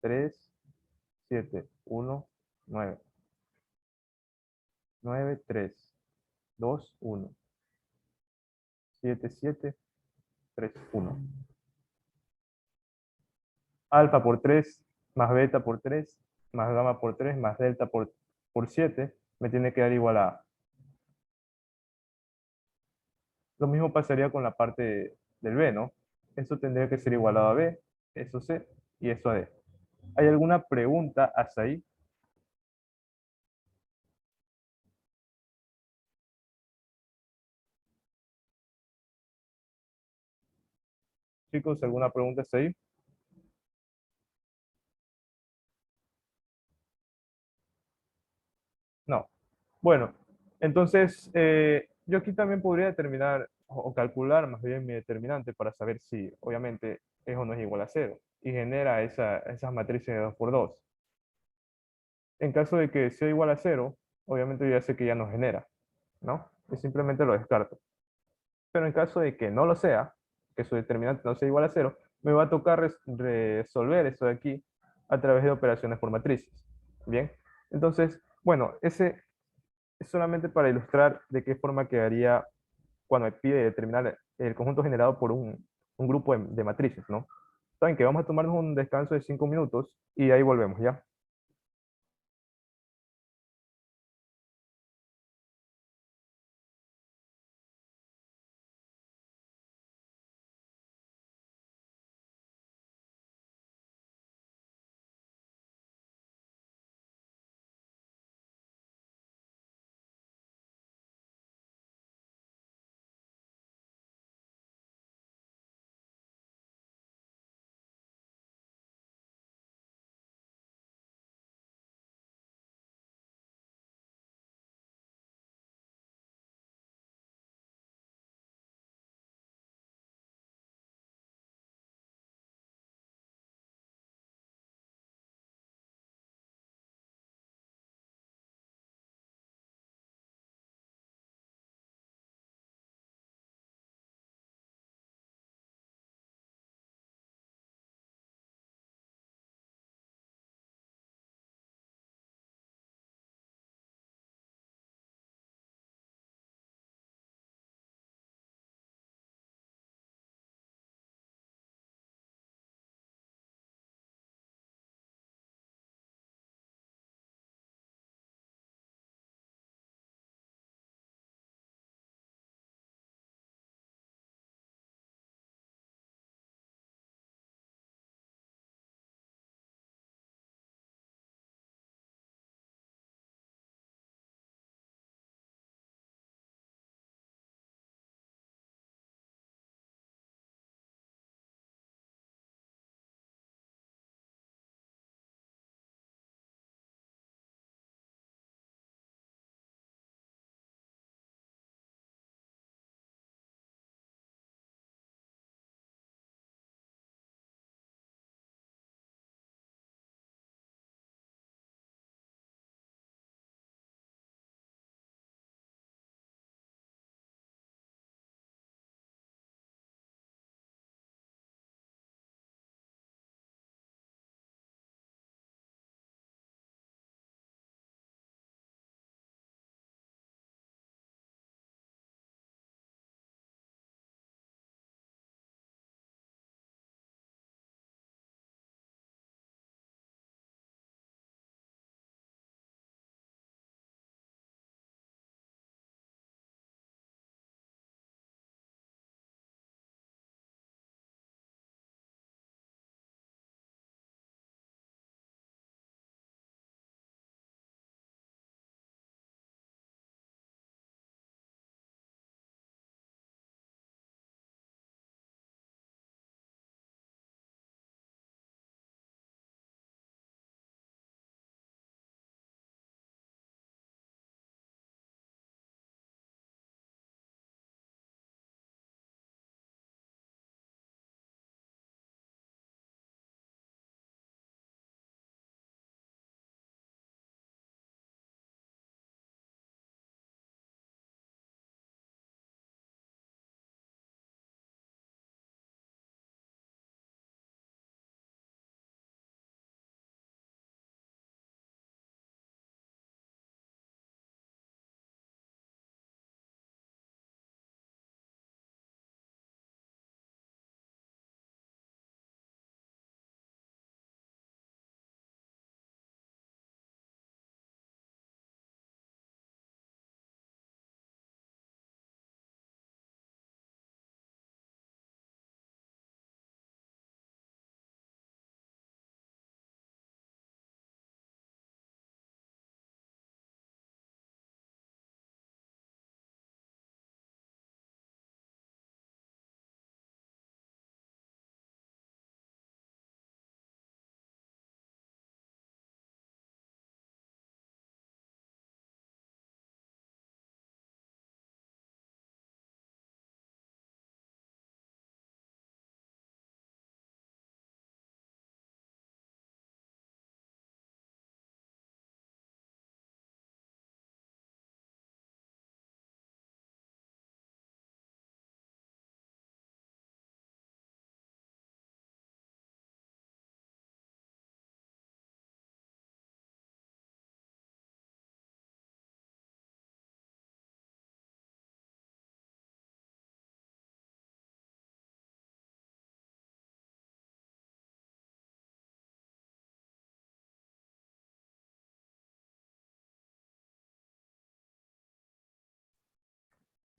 3, 7, 1, 9, 9, 3, 2, 1, 7, 7, 3, 1. Alfa por 3, más beta por 3, más gamma por 3, más delta por 7, me tiene que dar igual a A. Lo mismo pasaría con la parte del B, ¿no? Eso tendría que ser igualado a B, eso C y eso a D. ¿Hay alguna pregunta hasta ahí? Chicos, ¿alguna pregunta hasta ahí? No. Bueno, entonces yo aquí también podría determinar o calcular más bien mi determinante para saber si obviamente es o no es igual a cero y genera esas matrices de 2 por 2. En caso de que sea igual a cero, obviamente yo ya sé que ya no genera, ¿no? Y simplemente lo descarto. Pero en caso de que no lo sea, que su determinante no sea igual a cero, me va a tocar resolver esto de aquí a través de operaciones por matrices. Bien, entonces, bueno, ese es solamente para ilustrar de qué forma quedaría cuando me pide determinar el conjunto generado por un grupo de matrices, ¿no? Saben que vamos a tomarnos un descanso de 5 minutos y ahí volvemos, ¿ya?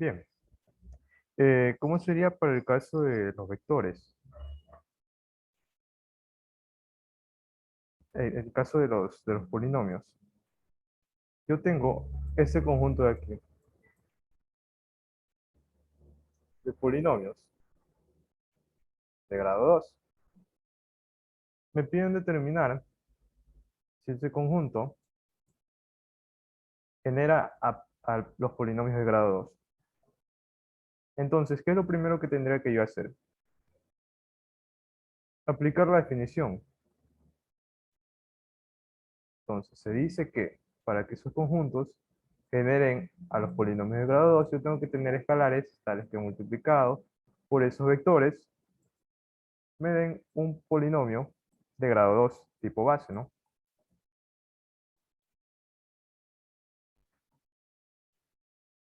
Bien, ¿cómo sería para el caso de los vectores? El caso de los polinomios. Yo tengo ese conjunto de aquí, de polinomios de grado 2. Me piden determinar si ese conjunto genera a los polinomios de grado 2. Entonces, ¿qué es lo primero que tendría que yo hacer? Aplicar la definición. Entonces, se dice que para que esos conjuntos generen a los polinomios de grado 2, yo tengo que tener escalares tales que multiplicados por esos vectores me den un polinomio de grado 2 tipo base, ¿no?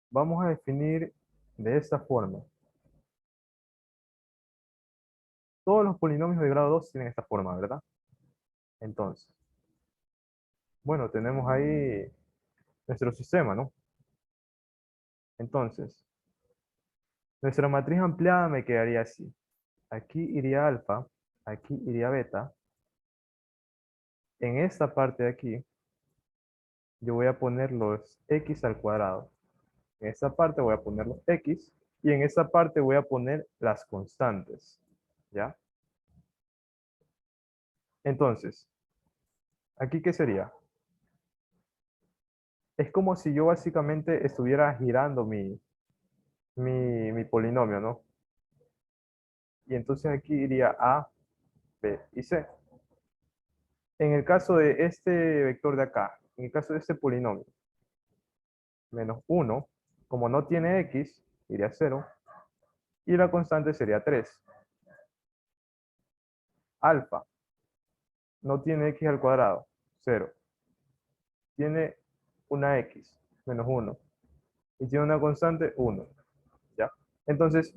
Vamos a definir de esta forma. Todos los polinomios de grado 2 tienen esta forma, ¿verdad? Entonces, bueno, tenemos ahí nuestro sistema, ¿no? Entonces, nuestra matriz ampliada me quedaría así. Aquí iría alfa, aquí iría beta. En esta parte de aquí, yo voy a poner los x al cuadrado. En esta parte voy a poner los x y en esta parte voy a poner las constantes. ¿Ya? Entonces, ¿aquí qué sería? Es como si yo básicamente estuviera girando mi polinomio, ¿no? Y entonces aquí iría A, B y C. En el caso de este vector de acá, en el caso de este polinomio, menos 1, como no tiene x, iría a 0, y la constante sería 3. Alfa, no tiene x al cuadrado, 0. Tiene una x, menos 1, y tiene una constante, 1. ¿Ya? Entonces,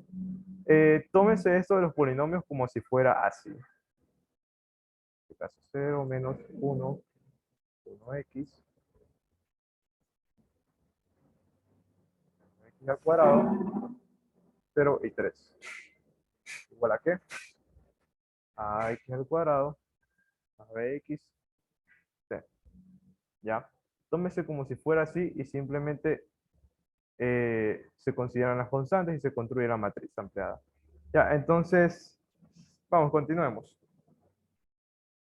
tómese esto de los polinomios como si fuera así. En este caso, 0 menos 1, 1x, x al cuadrado, 0 y 3. ¿Igual a qué? A x al cuadrado, más bx, c. ¿Ya? Tómese como si fuera así y simplemente se consideran las constantes y se construye la matriz ampliada. Ya, entonces, vamos, continuemos.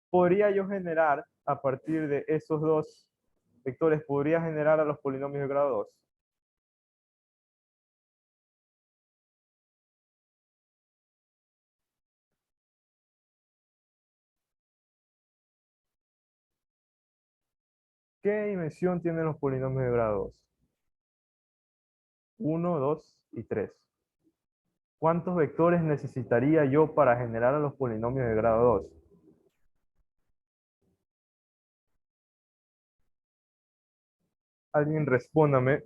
¿Podría yo generar, a partir de esos dos vectores, podría generar a los polinomios de grado 2? ¿Qué dimensión tienen los polinomios de grado 2? 1, 2 y 3. ¿Cuántos vectores necesitaría yo para generar a los polinomios de grado 2? Alguien respóndame.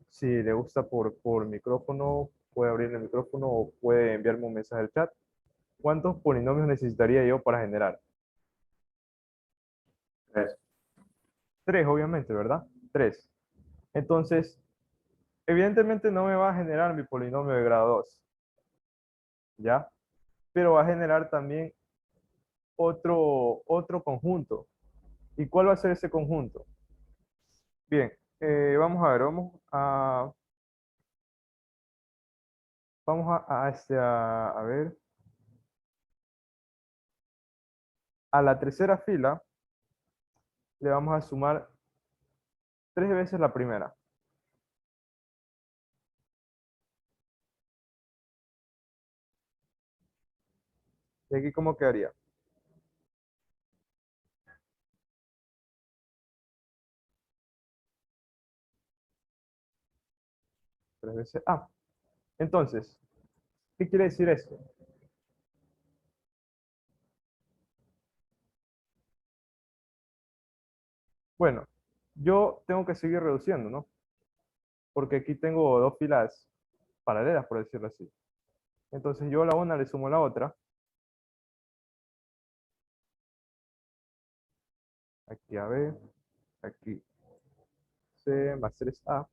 Si le gusta por micrófono, puede abrir el micrófono o puede enviarme un mensaje al chat. ¿Cuántos polinomios necesitaría yo para generar? Tres. Tres, obviamente, ¿verdad? Tres. Entonces, evidentemente no me va a generar mi polinomio de grado 2, ¿ya? Pero va a generar también otro conjunto. ¿Y cuál va a ser ese conjunto? Bien, vamos a ver, a ver, a la tercera fila le vamos a sumar tres veces la primera. ¿Y aquí cómo quedaría? Tres veces A. Entonces, ¿qué quiere decir esto? Bueno, yo tengo que seguir reduciendo, ¿no? Porque aquí tengo dos filas paralelas, por decirlo así. Entonces yo a la una le sumo la otra. Aquí AB, aquí C más 3A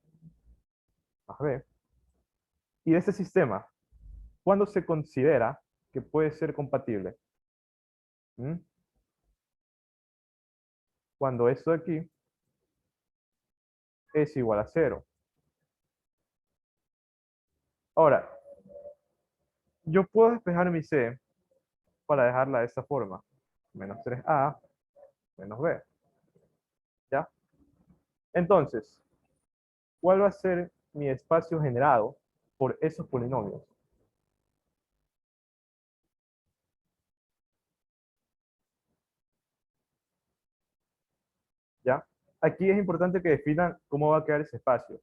más B. Y de este sistema, ¿cuándo se considera que puede ser compatible? ¿Mm? Cuando esto de aquí es igual a cero. Ahora, yo puedo despejar mi C para dejarla de esta forma. Menos 3A menos B. ¿Ya? Entonces, ¿cuál va a ser mi espacio generado por esos polinomios? ¿Ya? Aquí es importante que definan cómo va a quedar ese espacio.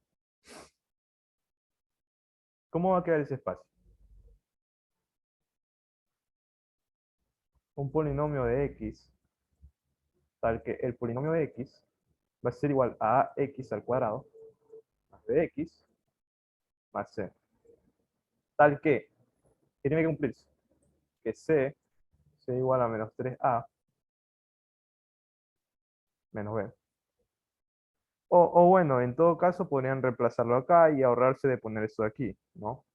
¿Cómo va a quedar ese espacio? Un polinomio de x, tal que el polinomio de x va a ser igual a ax al cuadrado más bx más c. Tal que tiene que cumplirse, que c sea igual a menos 3a menos b. O bueno, en todo caso podrían reemplazarlo acá y ahorrarse de poner eso aquí, ¿no?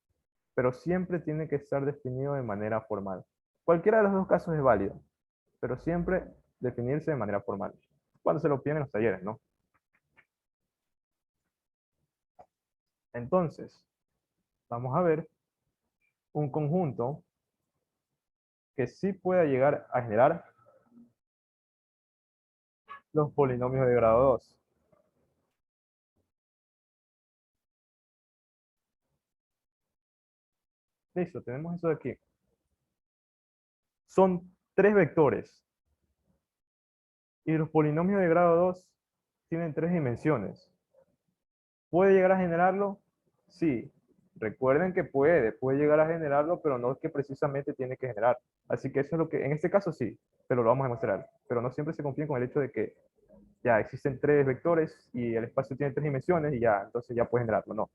Pero siempre tiene que estar definido de manera formal. Cualquiera de los dos casos es válido, pero siempre definirse de manera formal. Cuando se lo piden en los talleres, ¿no? Entonces, vamos a ver un conjunto que sí pueda llegar a generar los polinomios de grado 2. Listo, tenemos eso de aquí. Son tres vectores y los polinomios de grado 2 tienen tres dimensiones. ¿Puede llegar a generarlo? Sí. Recuerden que puede llegar a generarlo, pero no es que precisamente tiene que generar. Así que eso es lo que, en este caso sí, pero lo vamos a demostrar. Pero no siempre se confíen con el hecho de que ya existen tres vectores y el espacio tiene tres dimensiones y ya, entonces ya puede generarlo. No.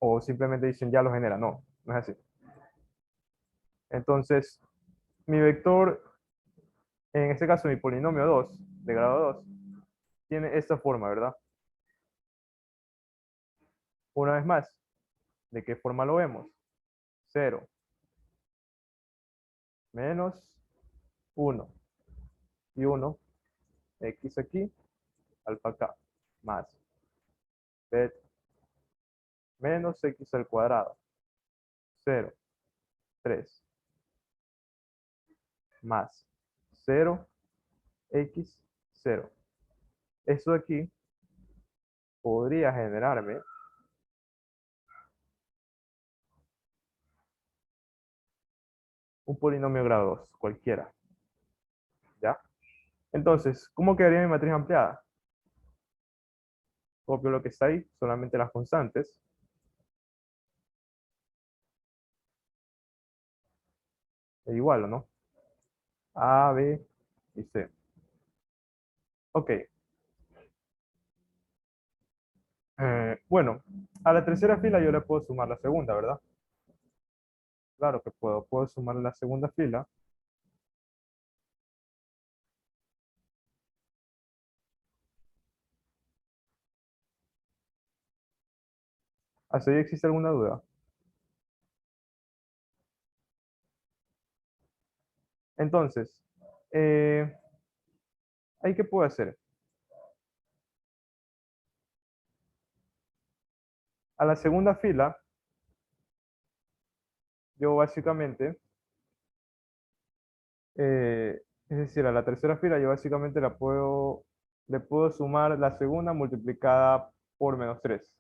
O simplemente dicen ya lo genera. No, no es así. Entonces, mi vector, en este caso mi polinomio 2 de grado 2 tiene esta forma, ¿verdad? Una vez más, ¿de qué forma lo vemos? Cero menos uno y uno, x aquí, alfa acá, más b menos x al cuadrado, cero 3 más cero x cero. Eso aquí podría generarme un polinomio grado 2, cualquiera, ¿ya? Entonces, ¿cómo quedaría mi matriz ampliada? Copio lo que está ahí, solamente las constantes. Es igual, ¿o no? A, B y C. Ok. Bueno, a la tercera fila yo le puedo sumar la segunda, ¿verdad? Claro que puedo. Puedo sumar la segunda fila. ¿Hasta ahí existe alguna duda? Entonces, eh, ¿ahí qué puedo hacer? A la segunda fila, yo básicamente, es decir, a la tercera fila, yo básicamente le puedo sumar la segunda multiplicada por menos 3.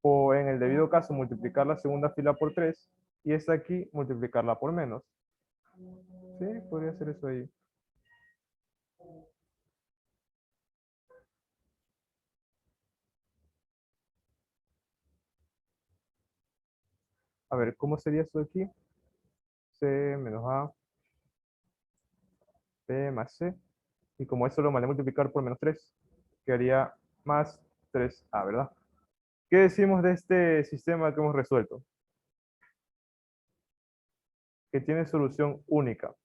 O en el debido caso, multiplicar la segunda fila por 3 y esta aquí multiplicarla por menos. Sí, podría ser eso ahí. A ver, ¿cómo sería esto de aquí? C menos A, B más C. Y como eso lo mandé a multiplicar por menos 3 quedaría más 3A, ¿verdad? ¿Qué decimos de este sistema que hemos resuelto? Que tiene solución única.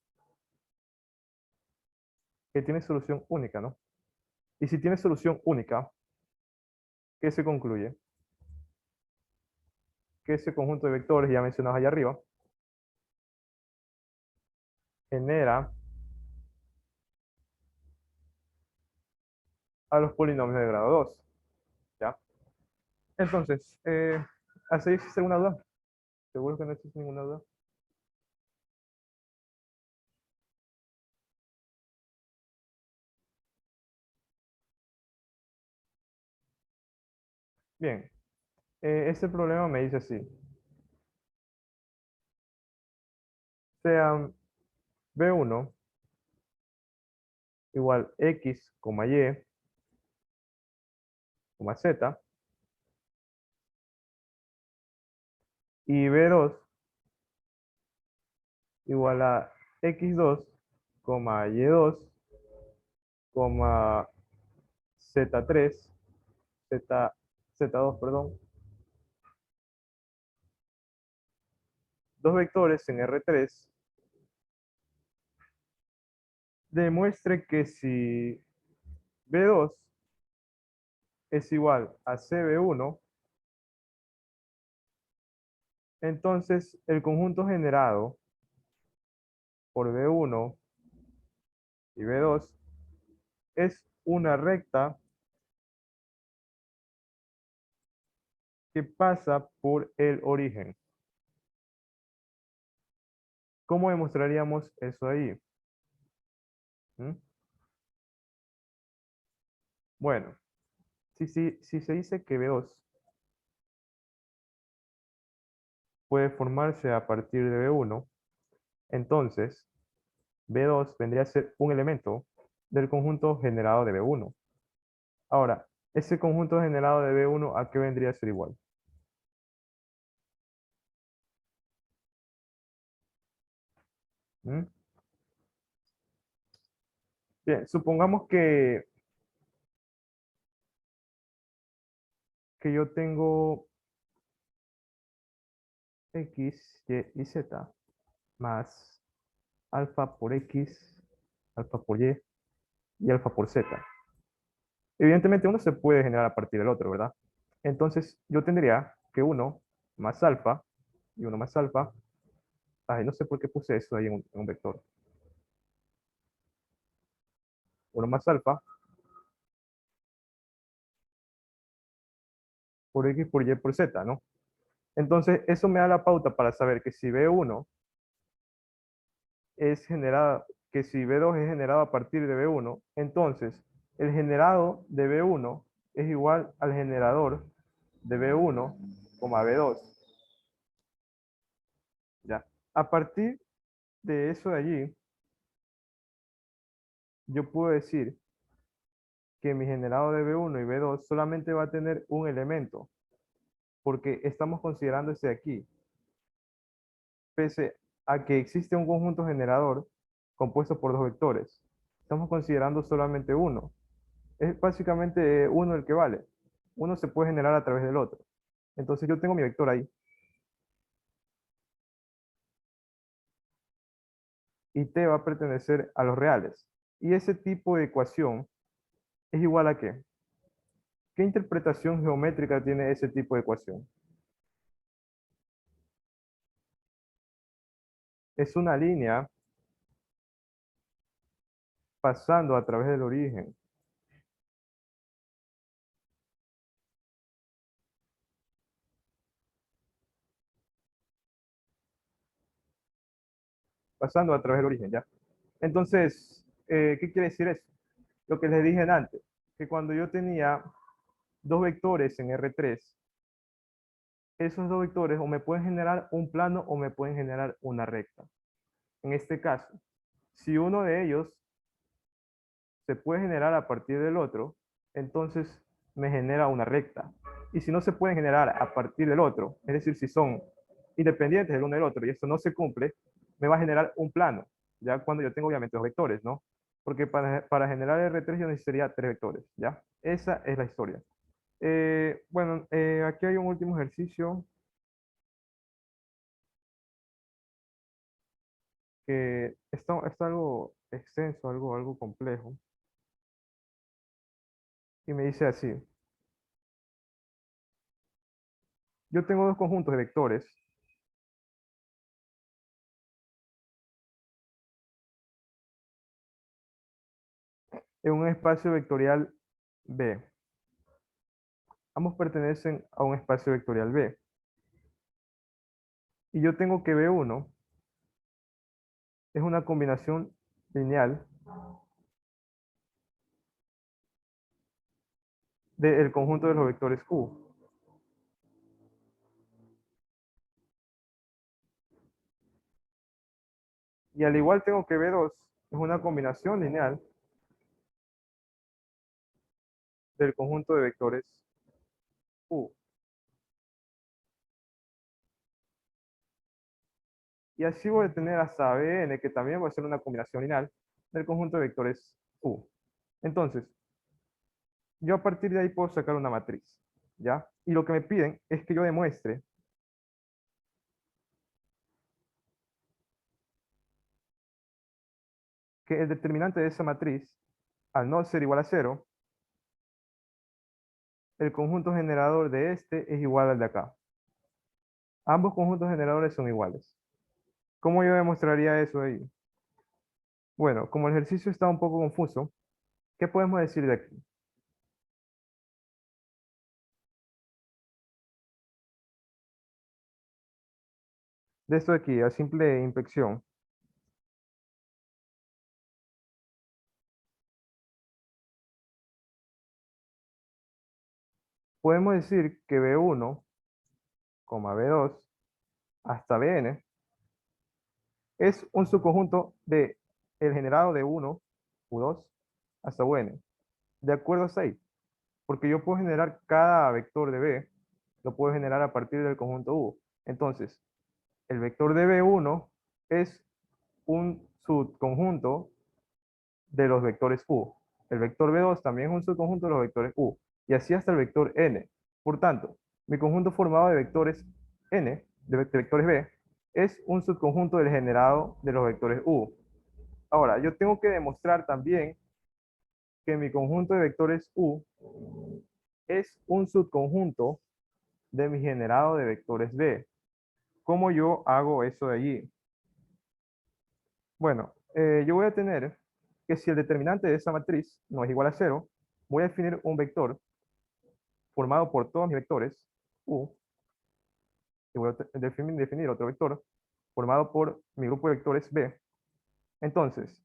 Que tiene solución única, ¿no? Y si tiene solución única, ¿qué se concluye? Que ese conjunto de vectores ya mencionados allá arriba genera a los polinomios de grado 2. ¿Ya? Entonces, ¿hasta ahí existe alguna duda? Seguro que no existe ninguna duda. Bien, este problema me dice así. Sean B1 igual X, Y, Z, y B2 igual a X2, Y2, Z3, Z2, perdón, dos vectores en R3, demuestre que si B2 es igual a CB1, entonces el conjunto generado por B1 y B2 es una recta que pasa por el origen. ¿Cómo demostraríamos eso ahí? ¿Mm? Bueno, si se dice que B2 puede formarse a partir de B1, entonces B2 vendría a ser un elemento del conjunto generado de B1. Ahora, ese conjunto generado de B1, ¿a qué vendría a ser igual? ¿Mm? Bien, supongamos que yo tengo X, Y y Z más alfa por X, alfa por y alfa por Z. Evidentemente uno se puede generar a partir del otro, ¿verdad? Entonces yo tendría que uno más alfa y uno más alfa. Ay, no sé por qué puse eso ahí en un vector. Uno más alfa por X por Y por Z, ¿no? Entonces eso me da la pauta para saber que si B1 es generado, que si B2 es generado a partir de B1, entonces el generado de B1 es igual al generador de B1, B2. ¿Ya? A partir de eso de allí, yo puedo decir que mi generado de B1 y B2 solamente va a tener un elemento, porque estamos considerando ese de aquí, pese a que existe un conjunto generador compuesto por dos vectores. Estamos considerando solamente uno. Es básicamente uno el que vale. Uno se puede generar a través del otro. Entonces yo tengo mi vector ahí y t va a pertenecer a los reales. Y ese tipo de ecuación es igual a ¿qué? ¿Qué interpretación geométrica tiene ese tipo de ecuación? Es una línea pasando a través del origen. Pasando a través del origen, ¿ya? Entonces, ¿qué quiere decir eso? Lo que les dije antes, que cuando yo tenía dos vectores en R3, esos dos vectores o me pueden generar un plano o me pueden generar una recta. En este caso, si uno de ellos se puede generar a partir del otro, entonces me genera una recta. Y si no se pueden generar a partir del otro, es decir, si son independientes del uno del otro y esto no se cumple, me va a generar un plano, ya cuando yo tengo obviamente los vectores, ¿no? Porque para generar R3 yo necesitaría tres vectores, ¿ya? Esa es la historia. Bueno, aquí hay un último ejercicio que está algo extenso, algo complejo. y me dice así. Yo tengo dos conjuntos de vectores en un espacio vectorial B. Ambos pertenecen a un espacio vectorial B. Y yo tengo que B1 es una combinación lineal del conjunto de los vectores U. Y al igual tengo que B2 es una combinación lineal del conjunto de vectores U. Y así voy a tener hasta Bn, que también va a ser una combinación lineal del conjunto de vectores U. Entonces, yo a partir de ahí puedo sacar una matriz, ¿ya? Y lo que me piden es que yo demuestre que el determinante de esa matriz, al no ser igual a cero, el conjunto generador de este es igual al de acá. Ambos conjuntos generadores son iguales. ¿Cómo yo demostraría eso ahí? Bueno, como el ejercicio está un poco confuso, ¿qué podemos decir de aquí? De esto de aquí, a simple inspección, podemos decir que B1, B2, hasta Bn es un subconjunto de el generado de 1, U2, hasta Un, de acuerdo a 6, porque yo puedo generar cada vector de B, lo puedo generar a partir del conjunto U. Entonces, el vector de B1 es un subconjunto de los vectores U. El vector B2 también es un subconjunto de los vectores U. Y así hasta el vector N. Por tanto, mi conjunto formado de vectores N, de vectores B, es un subconjunto del generado de los vectores U. Ahora, yo tengo que demostrar también que mi conjunto de vectores U es un subconjunto de mi generado de vectores B. ¿Cómo yo hago eso de allí? Bueno, yo voy a tener que si el determinante de esa matriz no es igual a cero, voy a definir un vector formado por todos mis vectores U, y voy a definir otro vector formado por mi grupo de vectores B. Entonces,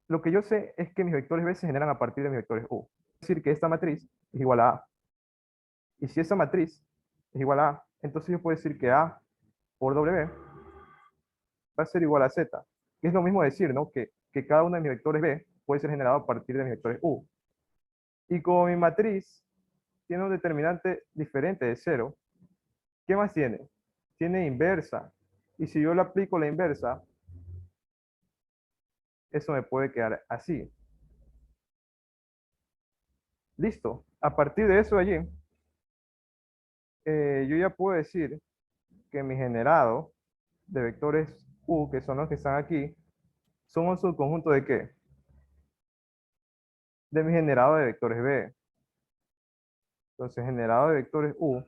lo que yo sé es que mis vectores B se generan a partir de mis vectores U. Es decir, que esta matriz es igual a A. Y si esa matriz es igual a A, entonces yo puedo decir que A por W va a ser igual a Z. Que es lo mismo decir, ¿no? Que cada uno de mis vectores B puede ser generado a partir de mis vectores U. Y como mi matriz tiene un determinante diferente de cero, ¿qué más tiene? Tiene inversa. Y si yo le aplico la inversa, eso me puede quedar así. Listo. A partir de eso allí, yo ya puedo decir que mi generado de vectores U, que son los que están aquí, son un subconjunto de ¿qué? De mi generado de vectores B. Entonces, generado de vectores U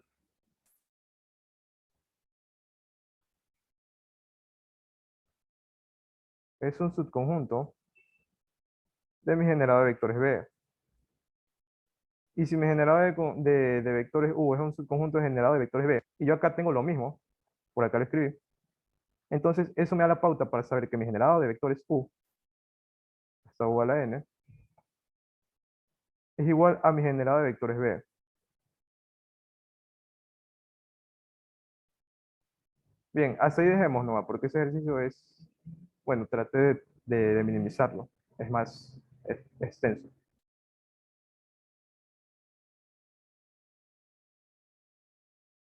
es un subconjunto de mi generado de vectores B. Y si mi generado de vectores U es un subconjunto de generado de vectores B, y yo acá tengo lo mismo, por acá lo escribí, entonces eso me da la pauta para saber que mi generado de vectores U, hasta U a la n, es igual a mi generado de vectores B. Bien, hasta ahí dejemos nomás, porque ese ejercicio es, bueno, traté de minimizarlo, es más extenso.